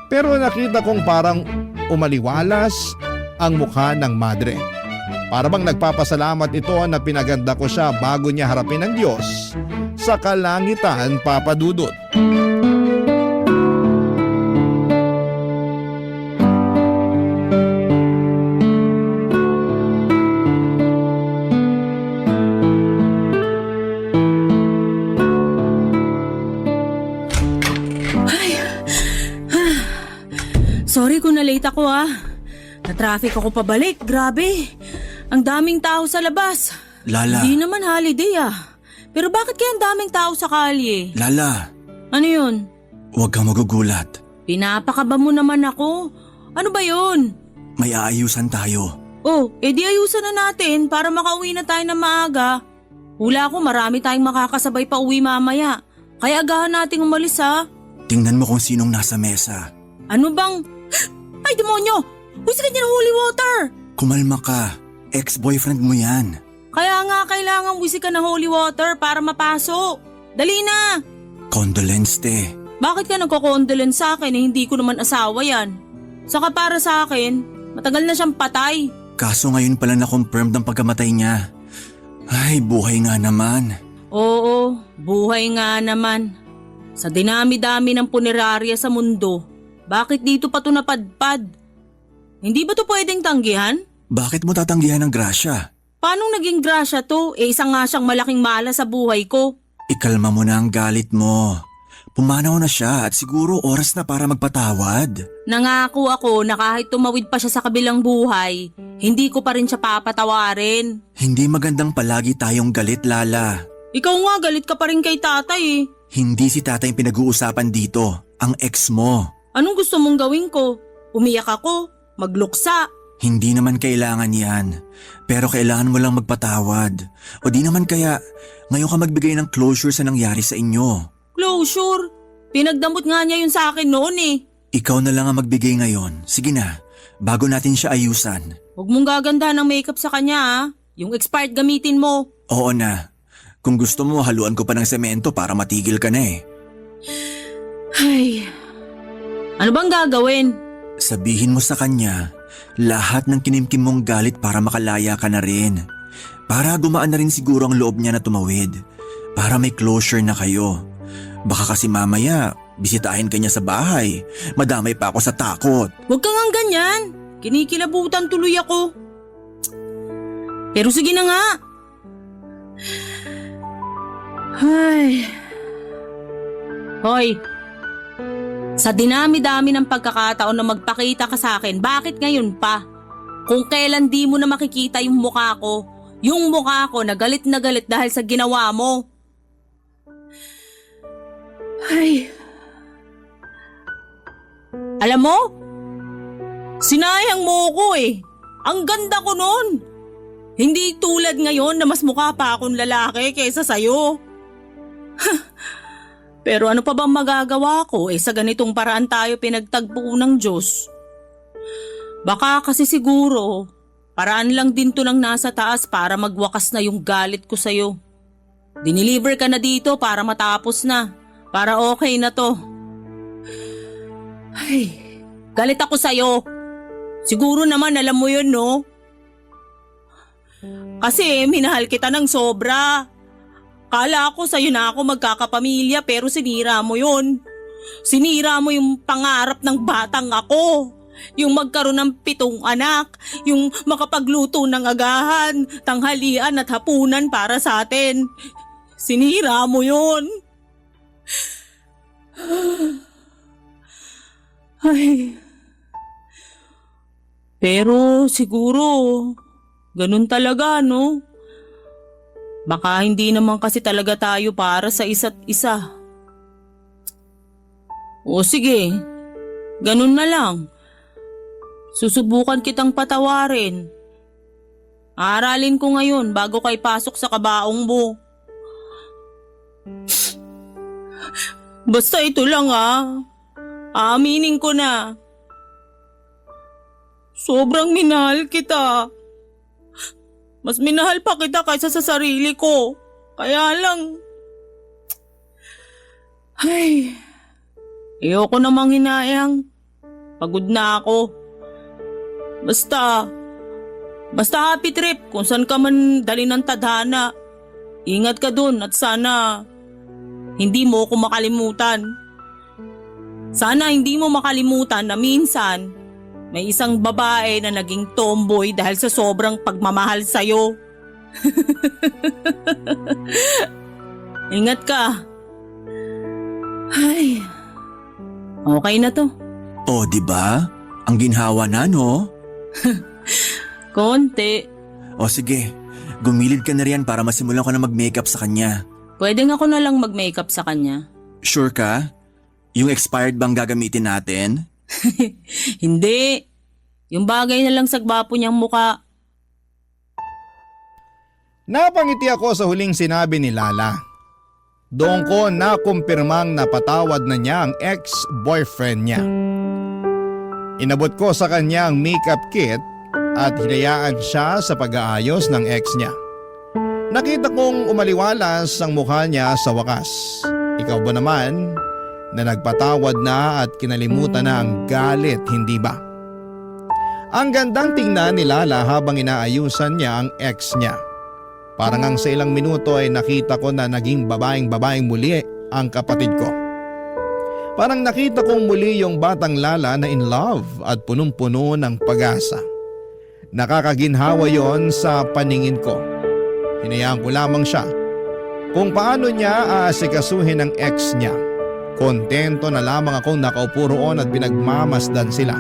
Pero nakita kong parang umaliwalas ang mukha ng madre. Para bang nagpapasalamat ito na pinaganda ko siya bago niya harapin ang Diyos sa kalangitan, Papa Dudut. Sorry kung na-late ako ah. Na-traffic ako pabalik, grabe. Ang daming tao sa labas. Lala. Hindi naman holiday ah. Pero bakit kaya ang daming tao sa kalye? Lala, Ano yun? huwag kang magugulat. Pinapakaba mo naman ako. Ano ba yun? May aayusan tayo. Oh, edi ayusan na natin para makauwi na tayo ng maaga. Hula ko marami tayong makakasabay pa uwi mamaya. Kaya agahan nating umalis ha. Tingnan mo kung sinong nasa mesa. Ano bang... Ay demonyo! Huwag niya ng holy water! Kumalma ka. Ex-boyfriend mo yan. Kaya nga kailangan wisikan ng holy water para mapasok. Dali na! Condolence te. Bakit ka nagko-condolence sa akin hindi ko naman asawa yan? Saka para sa akin, matagal na siyang patay. Kaso ngayon pala na-confirmed ang pagkamatay niya. Ay, buhay nga naman. Oo, buhay nga naman. Sa dinami-dami ng punerarya sa mundo, bakit dito pa ito napadpad? Hindi ba ito pwedeng tanggihan? Bakit mo tatanggihan ng grasya? Paano naging grasya to? Isa nga siyang malaking mala sa buhay ko. Ikalma mo na ang galit mo. Pumanaw na siya at siguro oras na para magpatawad. Nangako ako na kahit tumawid pa siya sa kabilang buhay, hindi ko pa rin siya papatawarin. Hindi magandang palagi tayong galit, Lala. Ikaw nga galit ka pa rin kay tatay eh. Hindi si tatay yung pinag-uusapan dito, ang ex mo. Anong gusto mong gawin ko? Umiyak ako? Magluksa? Hindi naman kailangan yan. Pero kailangan mo lang magpatawad. O di naman kaya, ngayon ka magbigay ng closure sa nangyari sa inyo. Closure? Pinagdamot nga niya yun sa akin noon eh. Ikaw na lang ang magbigay ngayon. Sige na, bago natin siya ayusan. Huwag mong gaganda ng makeup sa kanya ha. Yung expired gamitin mo. Oo na. Kung gusto mo, haluan ko pa ng semento para matigil ka na eh. Ay. Ano bang gagawin? Sabihin mo sa kanya lahat ng kinimkim mong galit para makalaya ka na rin. Para gumaan na rin siguro ang loob niya na tumawid. Para may closure na kayo. Baka kasi mamaya bisitahin ka niya sa bahay. Madamay pa ako sa takot. Huwag kang ang ganyan. Kinikilabutan tuloy ako. Pero sige na nga. Ay. Hoy. Sa dinami-dami ng pagkakataon na magpakita ka sa akin, bakit ngayon pa? Kung kailan di mo na makikita yung mukha ko, na galit dahil sa ginawa mo. Ay. Alam mo? Sinayang mo ko eh. Ang ganda ko nun. Hindi tulad ngayon na mas mukha pa akong lalaki kaysa sayo. Pero ano pa bang magagawa ko sa ganitong paraan tayo pinagtagpo ng Diyos? Baka kasi siguro, paraan lang din to ng nasa taas para magwakas na yung galit ko sa'yo. Diniliver ka na dito para matapos na, para okay na to. Ay, galit ako sa'yo. Siguro naman alam mo yun, no? Kasi minahal kita ng sobra. Kala ko sa'yo na ako magkakapamilya pero sinira mo yun. Sinira mo yung pangarap ng batang ako. Yung magkaroon ng 7 anak. Yung makapagluto ng agahan, tanghalian at hapunan para sa atin. Sinira mo yun. Ay. Pero siguro, ganun talaga, no? Baka hindi naman kasi talaga tayo para sa isa't isa. O sige, ganun na lang. Susubukan kitang patawarin. Aralin ko ngayon bago kay pasok sa kabaong mo. Basta ito lang aaminin ko na. Sobrang minahal kita. Mas minahal pa kita kaysa sa sarili ko. Kaya lang... Ay... Ayoko namang hinayang. Pagod na ako. Basta happy trip kung saan ka man dali ng tadhana. Ingat ka dun at sana hindi mo ako makalimutan. Sana hindi mo makalimutan na minsan may isang babae na naging tomboy dahil sa sobrang pagmamahal sa'yo. Ingat ka. Ay, okay na to. O, di ba? Ang ginhawa na, no? Konti. O sige, gumilid ka na riyan para masimulan ko na mag-makeup sa kanya. Pwede nga ako na lang mag-makeup sa kanya. Sure ka? Yung expired bang gagamitin natin? Hindi. Yung bagay na lang sa gwapo niyang muka. Napangiti ako sa huling sinabi ni Lala. Doon ko nakumpirmang napatawad na niya ang ex-boyfriend niya. Inabot ko sa kanya ang makeup kit at hinayaan siya sa pag-aayos ng ex niya. Nakita kong umaliwalas ang mukha niya sa wakas. Ikaw ba naman na nagpatawad na at kinalimutan na ang galit, hindi ba? Ang gandang tingnan ni Lala habang inaayusan niya ang ex niya. Parang ang sa ilang minuto ay nakita ko na naging babaeng muli ang kapatid ko. Parang nakita kong muli yung batang Lala na in love at punong-puno ng pag-asa. Nakakaginhawa yon sa paningin ko. Hinayaan ko lamang siya kung paano niya aasikasuhin ang ex niya. Kontento na lamang akong nakaupo roon at pinagmamasdan sila.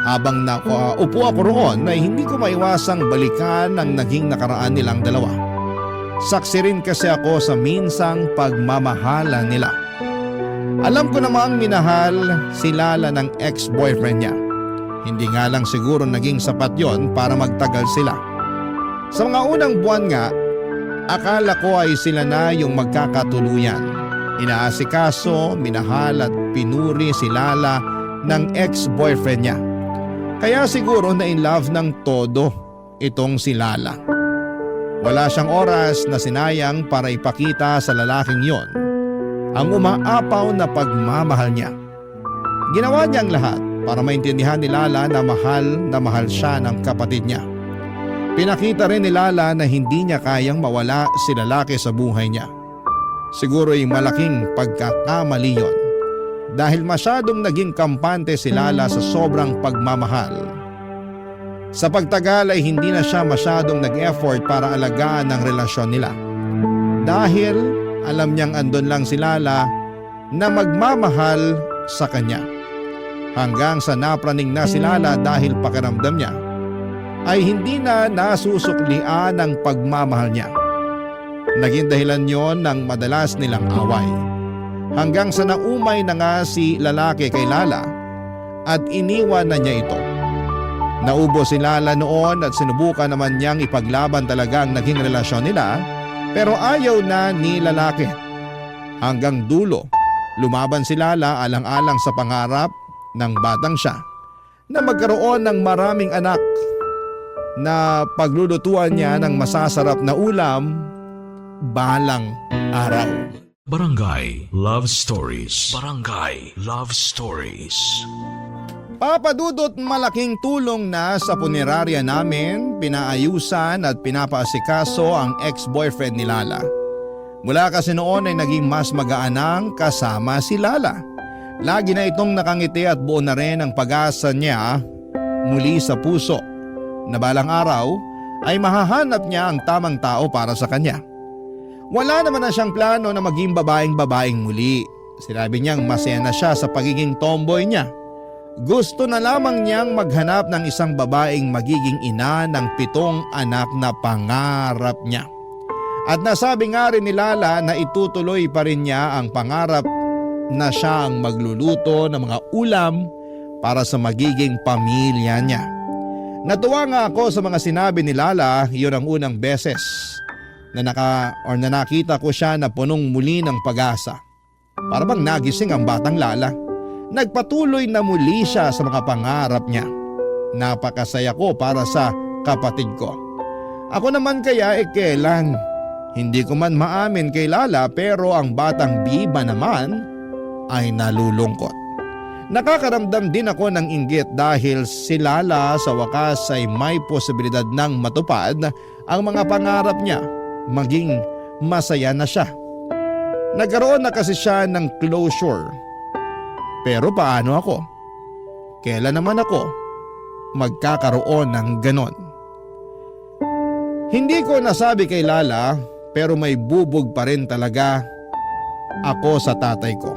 Habang nakaupo ako roon ay hindi ko maiwasang balikan ang naging nakaraan nilang dalawa. Saksi rin kasi ako sa minsang pagmamahalan nila. Alam ko namang minahal si Lala ng ex-boyfriend niya. Hindi nga lang siguro naging sapat yon para magtagal sila. Sa mga unang buwan nga, akala ko ay sila na yung magkakatuluyan. Inaasikaso, minahal at pinuri si Lala ng ex-boyfriend niya. Kaya siguro na in love ng todo itong si Lala. Wala siyang oras na sinayang para ipakita sa lalaking yon ang umaapaw na pagmamahal niya. Ginawa niya ang lahat para maintindihan ni Lala na mahal siya ng kapatid niya. Pinakita rin ni Lala na hindi niya kayang mawala si lalaki sa buhay niya. Siguro'y malaking pagkakamali yon dahil masyadong naging kampante si Lala sa sobrang pagmamahal. Sa pagtagal ay hindi na siya masyadong nag-effort para alagaan ang relasyon nila. Dahil alam niyang andun lang si Lala na magmamahal sa kanya. Hanggang sa napraning na si Lala dahil pakiramdam niya ay hindi na nasusuklian ang pagmamahal niya. Naging dahilan yon ng madalas nilang away. Hanggang sa naumay na nga si lalaki kay Lala at iniwan na niya ito. Naubo si Lala noon at sinubukan naman niyang ipaglaban talaga ang naging relasyon nila, pero ayaw na ni lalaki. Hanggang dulo, lumaban si Lala alang-alang sa pangarap ng batang siya na magkaroon ng maraming anak, na paglulutuan niya ng masasarap na ulam balang araw. Barangay Love Stories. Barangay Love Stories. Papa Dudut, malaking tulong na sa punerarya namin, pinaayusan at pinapaasikaso ang ex-boyfriend ni Lala. Mula kasi noon ay naging mas magaanang kasama si Lala. Lagi na itong nakangiti at buo na rin ang pag-asa niya muli sa puso na balang araw ay mahahanap niya ang tamang tao para sa kanya. Wala naman na siyang plano na maging babaeng-babaeng muli. Sinabi niyang masaya na siya sa pagiging tomboy niya. Gusto na lamang niyang maghanap ng isang babaeng magiging ina ng 7 anak na pangarap niya. At nasabi nga rin ni Lala na itutuloy pa rin niya ang pangarap na siya ang magluluto ng mga ulam para sa magiging pamilya niya. Natuwa nga ako sa mga sinabi ni Lala. Yun ang unang beses na nakita ko siya na punong muli ng pag-asa. Para bang nagising ang batang Lala. Nagpatuloy na muli siya sa mga pangarap niya. Napakasaya ko para sa kapatid ko. Ako naman kaya kailan? Hindi ko man maamin kay Lala, pero ang batang Biba naman ay nalulungkot. Nakakaramdam din ako ng inggit dahil si Lala sa wakas ay may posibilidad ng matupad ang mga pangarap niya. Maging masaya na siya. Nagkaroon na kasi siya ng closure. Pero paano ako? Kailan naman ako magkakaroon ng ganon? Hindi ko nasabi kay Lala, pero may bubog pa rin talaga ako sa tatay ko.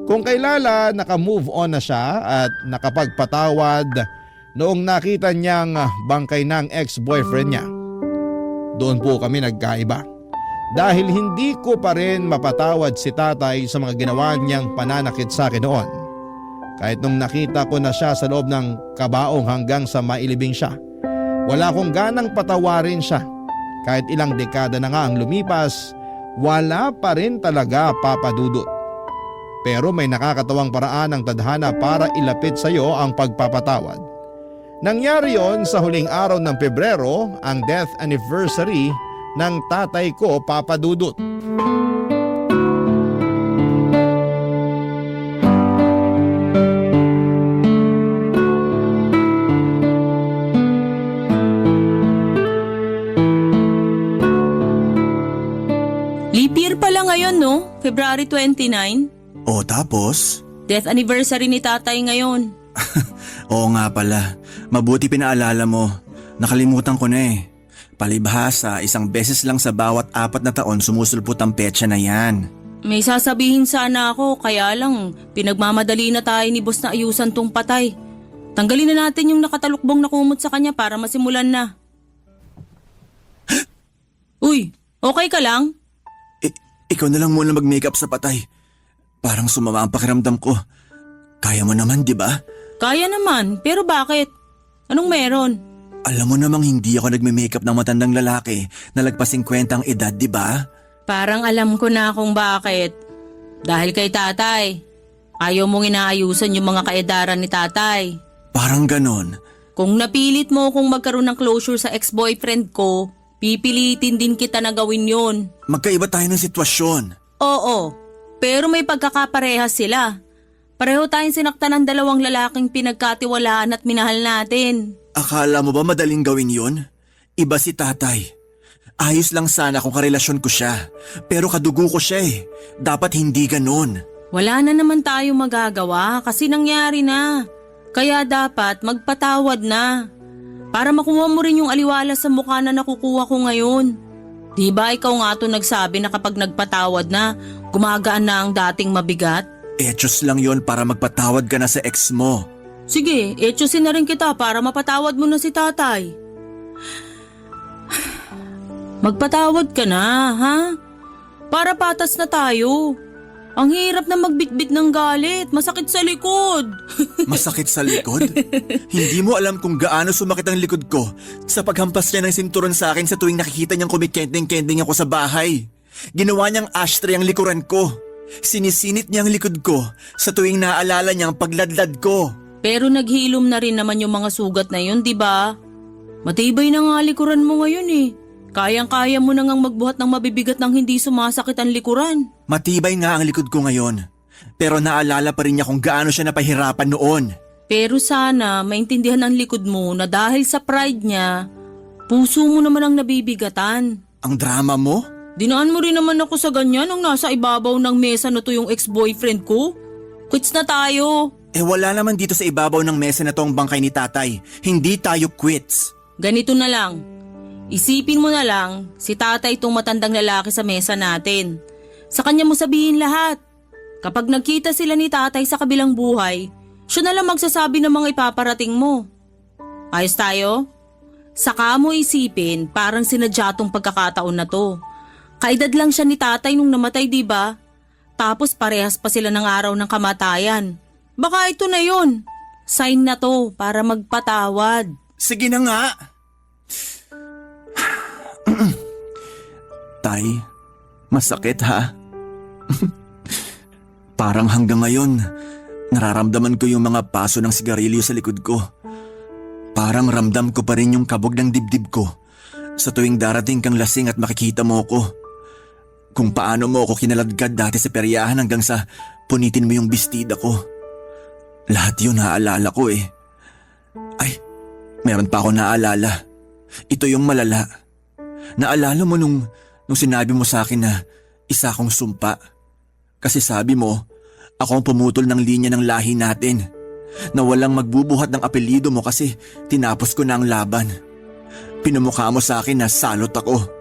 Kung kay Lala naka-move on na siya at nakapagpatawad noong nakita niyang bangkay ng ex-boyfriend niya, doon po kami nagkaiba. Dahil hindi ko pa rin mapatawad si tatay sa mga ginawa niyang pananakit sa akin noon. Kahit nung nakita ko na siya sa loob ng kabaong hanggang sa mailibing siya, wala akong ganang patawarin siya. Kahit ilang dekada na nga ang lumipas, wala pa rin talaga, Papa Dudut. Pero may nakakatawang paraan ng tadhana para ilapit sa iyo ang pagpapatawad. Nangyari yon sa huling araw ng Pebrero, ang death anniversary ng tatay ko, Papa Dudut. Leap year pala ngayon, no? February 29. O tapos? Death anniversary ni tatay ngayon. Oo nga pala. Mabuti pinaalala mo. Nakalimutan ko na eh. Palibhasa, 1 beses lang sa bawat 4 na taon sumusulpot ang petsa na yan. May sasabihin sana ako, kaya lang pinagmamadali na tayo ni boss na ayusan tong patay. Tanggalin na natin yung nakatalukbong na kumot sa kanya para masimulan na. Uy, okay ka lang? Ikaw na lang muna mag-makeup sa patay. Parang sumama ang pakiramdam ko. Kaya mo naman, di ba? Kaya naman, pero bakit? Anong meron? Alam mo namang hindi ako nagme-makeup ng matandang lalaki na lagpas 50 ang edad, di ba? Parang alam ko na kung bakit. Dahil kay tatay. Ayaw mong inaayusan yung mga kaedaran ni tatay. Parang ganon. Kung napilit mo kung magkaroon ng closure sa ex-boyfriend ko, pipilitin din kita na gawin yon. Magkaiba tayo ng sitwasyon. Oo, pero may pagkakaparehas sila. Pareho tayong sinaktan ng dalawang lalaking pinagkatiwalaan at minahal natin. Akala mo ba madaling gawin yon? Iba si tatay. Ayos lang sana kung karelasyon ko siya. Pero kadugo ko siya eh. Dapat hindi ganon. Wala na naman tayo magagawa kasi nangyari na. Kaya dapat magpatawad na. Para makuha mo rin yung aliwala sa mukha na nakukuha ko ngayon. Di ba ikaw nga to nagsabi na kapag nagpatawad na, gumagaan na ang dating mabigat? Etos lang yon para magpatawad ka na sa ex mo. Sige, etyosin na rin kita para mapatawad mo na si tatay. Magpatawad ka na, ha? Para patas na tayo. Ang hirap na magbitbit ng galit, masakit sa likod. Masakit sa likod? Hindi mo alam kung gaano sumakit ang likod ko sa paghampas niya ng sinturon sa akin sa tuwing nakikita niyang kumikending-kending ako sa bahay. Ginawa niyang ashtray ang likuran ko. Sinisinit niya ang likod ko sa tuwing naaalala niya ang pagladlad ko. Pero naghilom na rin naman yung mga sugat na yun, di ba? Matibay na nga likuran mo ngayon eh. Kayang-kaya mo na ngang magbuhat ng mabibigat nang hindi sumasakit ang likuran. Matibay nga ang likod ko ngayon. Pero naalala pa rin niya kung gaano siya napahirapan noon. Pero sana maintindihan ng likod mo na dahil sa pride niya, puso mo naman ang nabibigatan. Ang drama mo? Dinaan mo rin naman ako sa ganyan nung nasa ibabaw ng mesa na to yung ex-boyfriend ko. Quits na tayo. Wala naman dito sa ibabaw ng mesa na to ang bangkay ni tatay. Hindi tayo quits. Ganito na lang. Isipin mo na lang, si tatay itong matandang lalaki sa mesa natin. Sa kanya mo sabihin lahat. Kapag nagkita sila ni tatay sa kabilang buhay, siya na lang magsasabi ng mga ipaparating mo. Ayos tayo? Saka mo isipin, parang sinadya tong pagkakataon na to. Kaedad lang siya ni tatay nung namatay, di ba? Tapos parehas pa sila ng araw ng kamatayan. Baka ito na yun. Sign na to para magpatawad. Sige na nga. Tay, masakit ha? Parang hanggang ngayon, nararamdaman ko yung mga paso ng sigarilyo sa likod ko. Parang ramdam ko pa rin yung kabog ng dibdib ko sa tuwing darating kang lasing at makikita mo ko. Kung paano mo ako kinaladkad dati sa peryahan hanggang sa punitin mo yung bestida ko. Lahat yun naaalala ko eh. Ay, meron pa ako naaalala. Ito yung malala. Naalala mo nung sinabi mo sa akin na isa akong sumpa. Kasi sabi mo, ako ang pumutol ng linya ng lahi natin. Na walang magbubuhat ng apelyido mo kasi tinapos ko na ang laban. Pinamukha mo sa akin na salot ako.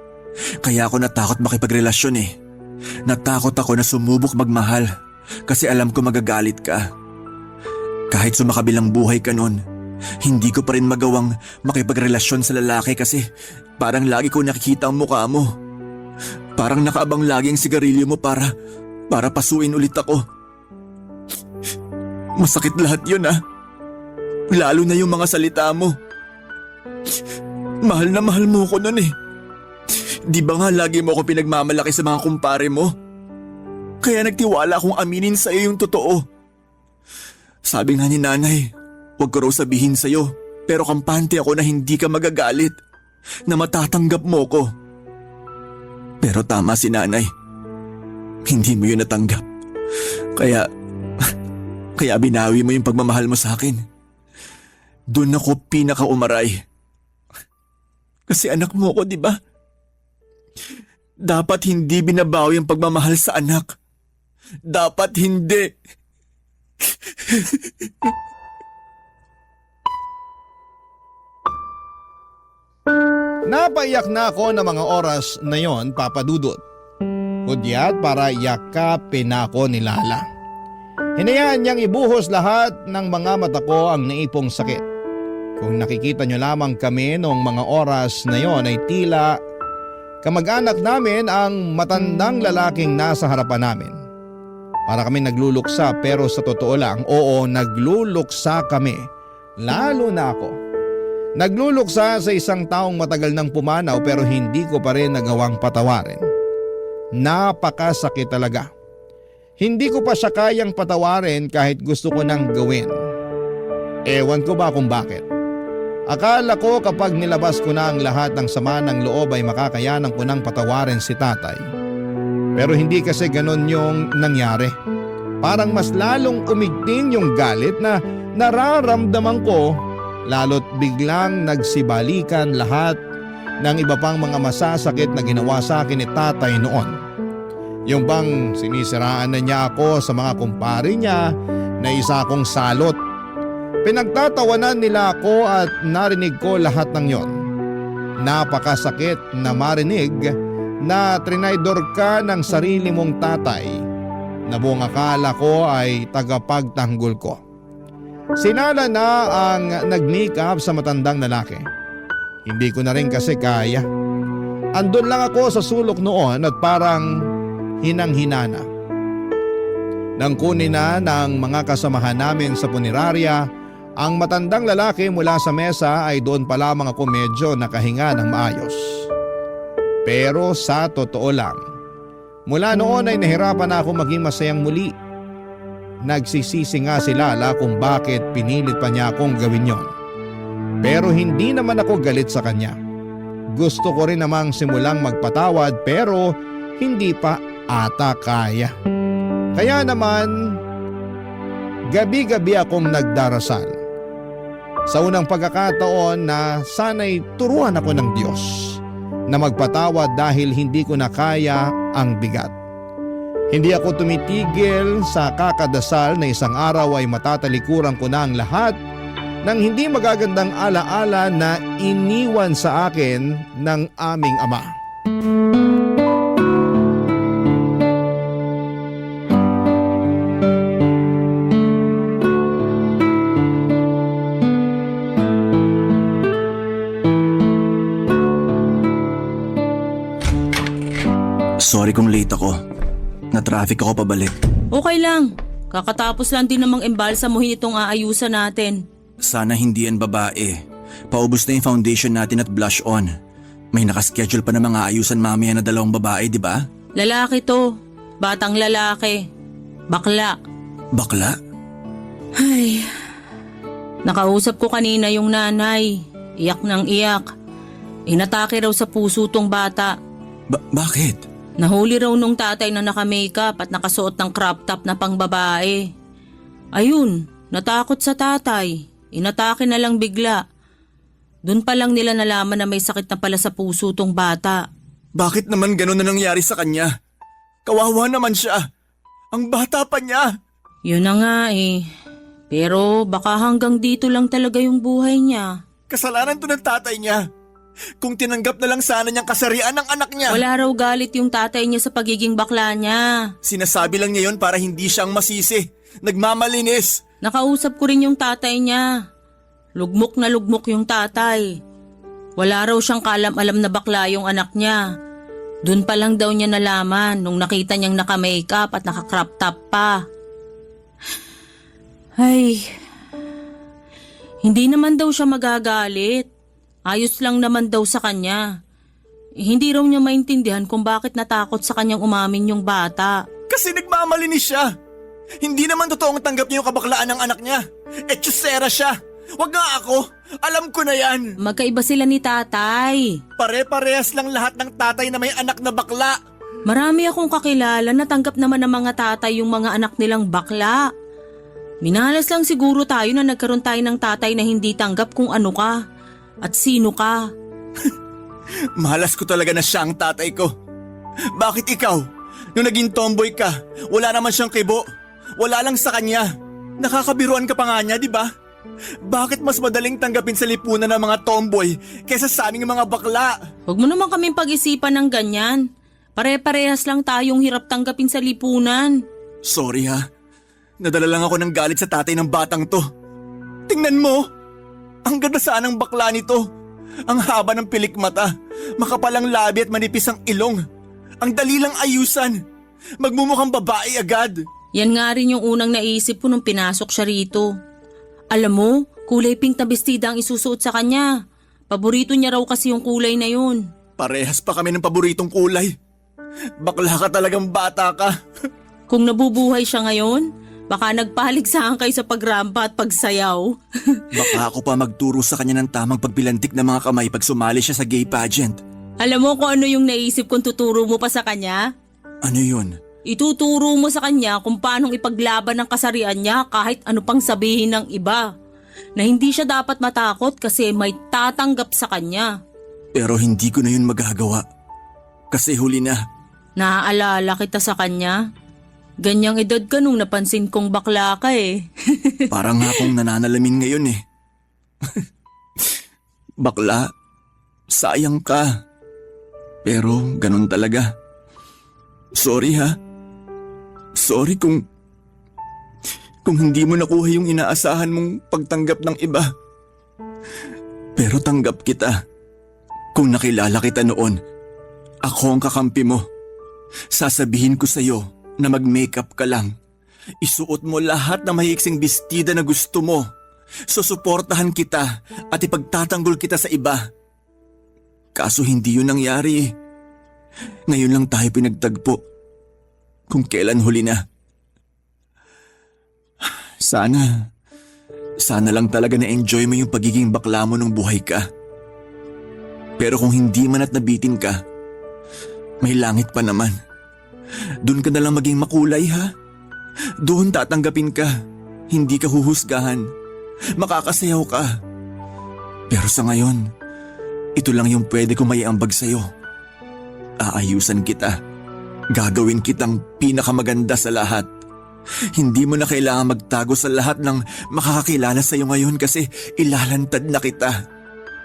Kaya ako natakot makipagrelasyon eh. Natakot ako na sumubok magmahal kasi alam ko magagalit ka. Kahit sumakabilang buhay ka nun, hindi ko pa rin magawang makipagrelasyon sa lalaki kasi parang lagi ko nakikita ang mukha mo. Parang nakaabang lagi ang sigarilyo mo para pasuin ulit ako. Masakit lahat yun ah. Lalo na yung mga salita mo. Mahal na mahal mo ko nun eh. Di ba nga lagi mo akong pinagmamalaki sa mga kumpare mo? Kaya nagtiwala akong aminin sa'yo yung totoo. Sabi nga ni nanay, huwag ko raw sabihin sa'yo, pero kampante ako na hindi ka magagalit, na matatanggap mo ko. Pero tama si nanay. Hindi mo yun natanggap. Kaya binawi mo yung pagmamahal mo sa akin. Doon ako pinakaumaray. Kasi anak mo ko, di ba? Dapat hindi binabawi ang pagmamahal sa anak. Dapat hindi. Napaiyak na ako ng mga oras na yon, Papa Dudut. Hudyat para yakapin ako ni Lala. Hinayaan niyang ibuhos lahat ng mga mata ko ang naipong sakit. Kung nakikita niyo lamang kami noong mga oras na yon ay tila kamag-anak namin ang matandang lalaking nasa harapan namin. Para kami nagluluksa pero sa totoo lang, oo, nagluluksa kami. Lalo na ako. Nagluluksa sa isang taong matagal nang pumanaw pero hindi ko pa rin nagawang patawarin. Napakasakit talaga. Hindi ko pa siya kayang patawarin kahit gusto ko nang gawin. Ewan ko ba kung bakit. Akala ko kapag nilabas ko na ang lahat ng sama ng loob ay makakayanan ko nang patawarin si tatay. Pero hindi kasi ganon yung nangyari. parang mas lalong umigting yung galit na nararamdaman ko, lalo't biglang nagsibalikan lahat ng iba pang mga masasakit na ginawa sa akin ni tatay noon. Yung bang sinisiraan na niya ako sa mga kumpare niya na isa akong salot. Pinagtatawanan nila ako at narinig ko lahat ng yon. Napakasakit na marinig na trinaydor ka ng sarili mong tatay na buong akala ko ay tagapagtanggol ko. Sinala na ang nag-make up sa matandang lalaki. Hindi ko na rin kasi kaya. Andun lang ako sa sulok noon at parang hinang-hinana. Nang kunin na ng mga kasamahan namin sa punerarya, ang matandang lalaki mula sa mesa ay doon pa lamang ako medyo nakahinga ng maayos. Pero sa totoo lang, mula noon ay nahirapan na ako maging masayang muli. Nagsisisi nga si Lala kung bakit pinilit pa niya akong gawin yon. Pero hindi naman ako galit sa kanya. Gusto ko rin namang simulang magpatawad pero hindi pa ata kaya. Kaya naman, gabi-gabi akong nagdarasal. Sa unang pagkakataon na sana'y turuan ako ng Diyos na magpatawad dahil hindi ko na kaya ang bigat. Hindi ako tumitigil sa kakadasal na isang araw ay matatalikuran ko na ang lahat ng hindi magagandang alaala na iniwan sa akin ng aming ama. Sorry kung late ako. Na-traffic ako pabalik. Okay lang. Kakatapos lang din namang embalsamuhin itong aayusan natin. Sana hindi yan babae. Paubos na yung foundation natin at blush on. May nakaschedule pa na mga ayusan mamaya na 2 babae, di ba? Lalaki to. Batang lalaki. Bakla. Bakla? Ay. Nakausap ko kanina yung nanay. Iyak ng iyak. Inatake raw sa puso tong bata. Bakit? Nahuli raw nung tatay na naka-makeup at nakasuot ng crop top na pangbabae. Ayun, natakot sa tatay. Inatake na lang bigla. Doon pa lang nila nalaman na may sakit na pala sa puso tong bata. Bakit naman ganun na nangyari sa kanya? Kawawa naman siya. Ang bata pa niya. Yun na nga eh. Pero baka hanggang dito lang talaga yung buhay niya. Kasalanan to ng tatay niya. Kung tinanggap na lang sana niyang kasarian ng anak niya. Wala raw galit yung tatay niya sa pagiging bakla niya. Sinasabi lang niya yon para hindi siyang masisi. Nagmamalinis. Nakausap ko rin yung tatay niya. Lugmok na lugmok yung tatay. Wala raw siyang kaalam-alam na bakla yung anak niya. Doon pa lang daw niya nalaman nung nakita niyang naka-makeup at naka-crop top pa. Ay, hindi naman daw siya magagalit. Ayos lang naman daw sa kanya. Hindi raw niya maintindihan kung bakit natakot sa kanyang umamin yung bata. Kasi nagmamalinis siya. Hindi naman totoong tanggap niya yung kabaklaan ng anak niya. Etchusera siya. Wag nga ako. Alam ko na yan. Magkaiba sila ni tatay. Pare-parehas lang lahat ng tatay na may anak na bakla. Marami akong kakilala na tanggap naman ng mga tatay yung mga anak nilang bakla. Minalas lang siguro tayo na nagkaroon tayo ng tatay na hindi tanggap kung ano ka at sino ka. Malas ko talaga na siya ang tatay ko. Bakit ikaw? Nung naging tomboy ka, wala naman siyang kibo. Wala lang sa kanya. Nakakabiruan ka pa nga niya, di ba? Bakit mas madaling tanggapin sa lipunan ng mga tomboy kaysa sa aming mga bakla? Huwag mo naman kaming pag-isipan ng ganyan. Pare-parehas lang tayong hirap tanggapin sa lipunan. Sorry ha. Nadala lang ako ng galit sa tatay ng batang to. Tingnan mo! Ang ganda sanang bakla nito. Ang haba ng pilik mata, makapalang labi at manipis ang ilong. Ang dali lang ayusan. Magmumukhang babae agad. Yan nga rin yung unang naisip ko nung pinasok siya rito. Alam mo, kulay pink na bestida ang isusuot sa kanya. Paborito niya raw kasi yung kulay na yun. Parehas pa kami ng paboritong kulay. Bakla ka talagang bata ka. Kung nabubuhay siya ngayon, baka nagpahaligsahan kayo sa pagrampa at pagsayaw. Baka ako pa magturo sa kanya ng tamang pagbilantik ng mga kamay pag sumali siya sa gay pageant. Alam mo kung ano yung naisip kong tuturo mo pa sa kanya? Ano yun? Ituturo mo sa kanya kung paanong ipaglaban ng kasarian niya kahit ano pang sabihin ng iba. Na hindi siya dapat matakot kasi may tatanggap sa kanya. Pero hindi ko na yun magagawa. Kasi huli na. Naaalala kita sa kanya? Ganyang edad ka nung napansin kong bakla ka eh. Parang nga akong nananalamin ngayon eh. Bakla, sayang ka. Pero ganun talaga. Sorry ha. Sorry kung hindi mo nakuha yung inaasahan mong pagtanggap ng iba. Pero tanggap kita. Kung nakilala kita noon, ako ang kakampi mo. Sasabihin ko sa'yo na mag-makeup ka lang. Isuot mo lahat ng mahiiksing bestida na gusto mo. Susuportahan kita at ipagtatanggol kita sa iba. Kaso hindi yun nangyari eh. Ngayon lang tayo pinagtagpo. Kung kailan huli na. Sana lang talaga na-enjoy mo yung pagiging bakla mo nung buhay ka. Pero kung hindi man at nabitin ka, may langit pa naman. Doon ka na lang maging makulay ha. Doon tatanggapin ka. Hindi ka huhusgahan. Makakasayaw ka. Pero sa ngayon, ito lang yung pwede ko maiambag sa'yo. Aayusan kita. Gagawin kitang pinakamaganda sa lahat. Hindi mo na kailangan magtago sa lahat ng makakakilala sa'yo ngayon kasi ilalantad na kita.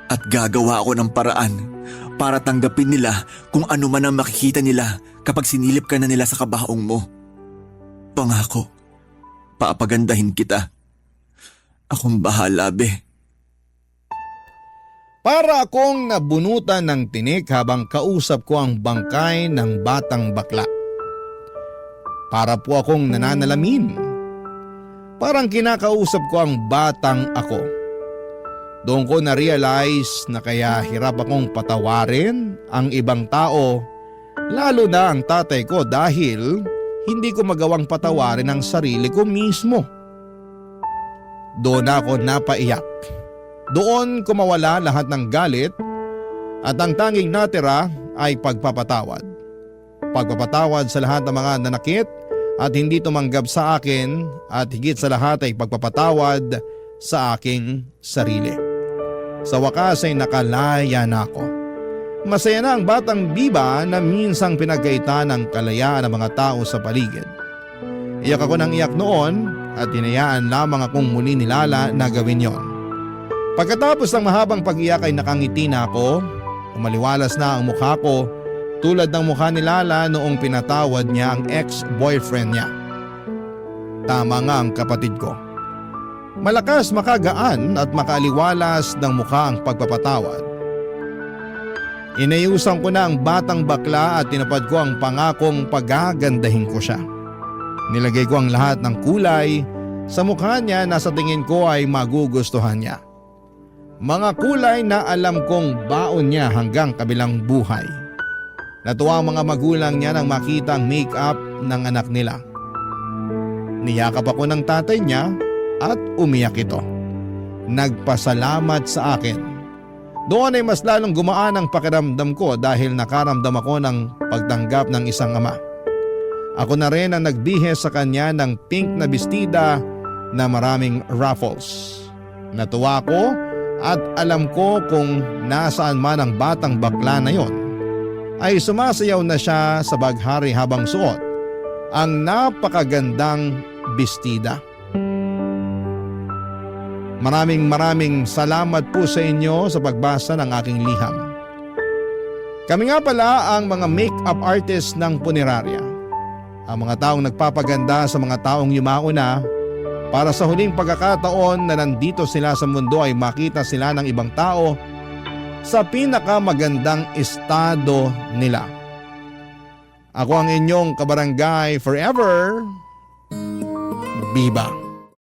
At gagawa ako ng paraan para tanggapin nila kung ano man ang makikita nila kapag sinilip ka na nila sa kabaong mo. Pangako, papagandahin kita. Akong bahala, be. Para akong nabunutan ng tinik habang kausap ko ang bangkay ng batang bakla. Para po akong nananalamin. Parang kinakausap ko ang batang ako. Doon ko na-realize na kaya hirap akong patawarin ang ibang tao, lalo na ang tatay ko dahil hindi ko magawang patawarin ang sarili ko mismo. Doon ako napaiyak. Doon ko mawala lahat ng galit at ang tanging natira ay pagpapatawad. Pagpapatawad sa lahat ng mga nanakit at hindi tumanggap sa akin at higit sa lahat ay pagpapatawad sa aking sarili. Sa wakas ay nakalaya na ako. Masaya na ang batang biba na minsang pinagkaitan ng kalayaan ng mga tao sa paligid. Iyak ako ng iyak noon at hinayaan lamang akong muli ni Lala na gawin yon. Pagkatapos ng mahabang pag-iyak ay nakangiti na ako. Umaliwalas na ang mukha ko tulad ng mukha ni Lala noong pinatawad niya ang ex-boyfriend niya. Tama nga ang kapatid ko. Malakas, makagaan at makaliwalas ng mukha ang pagpapatawad. Inayusan ko na ang batang bakla at tinapad ko ang pangakong pagagandahin ko siya. Nilagay ko ang lahat ng kulay sa mukha niya na sa tingin ko ay magugustuhan niya. Mga kulay na alam kong baon niya hanggang kabilang buhay. Natuwa ang mga magulang niya nang makita ang make-up ng anak nila. Niyakap ako ng tatay niya at umiyak ito. Nagpasalamat sa akin. Doon ay mas lalong gumaan ang pakiramdam ko dahil nakaramdam ako ng pagtanggap ng isang ama. Ako na rin ang nagbihis sa kanya ng pink na bestida na maraming ruffles. Natuwa ko at alam ko kung nasaan man ang batang bakla na yon, ay sumasayaw na siya sa baghari habang suot ang napakagandang bestida. Maraming salamat po sa inyo sa pagbasa ng aking liham. Kami nga pala ang mga make-up artist ng punerarya. Ang mga taong nagpapaganda sa mga taong yumauna para sa huling pagkakataon na nandito sila sa mundo ay makita sila ng ibang tao sa pinakamagandang estado nila. Ako ang inyong kabarangay forever, Biba.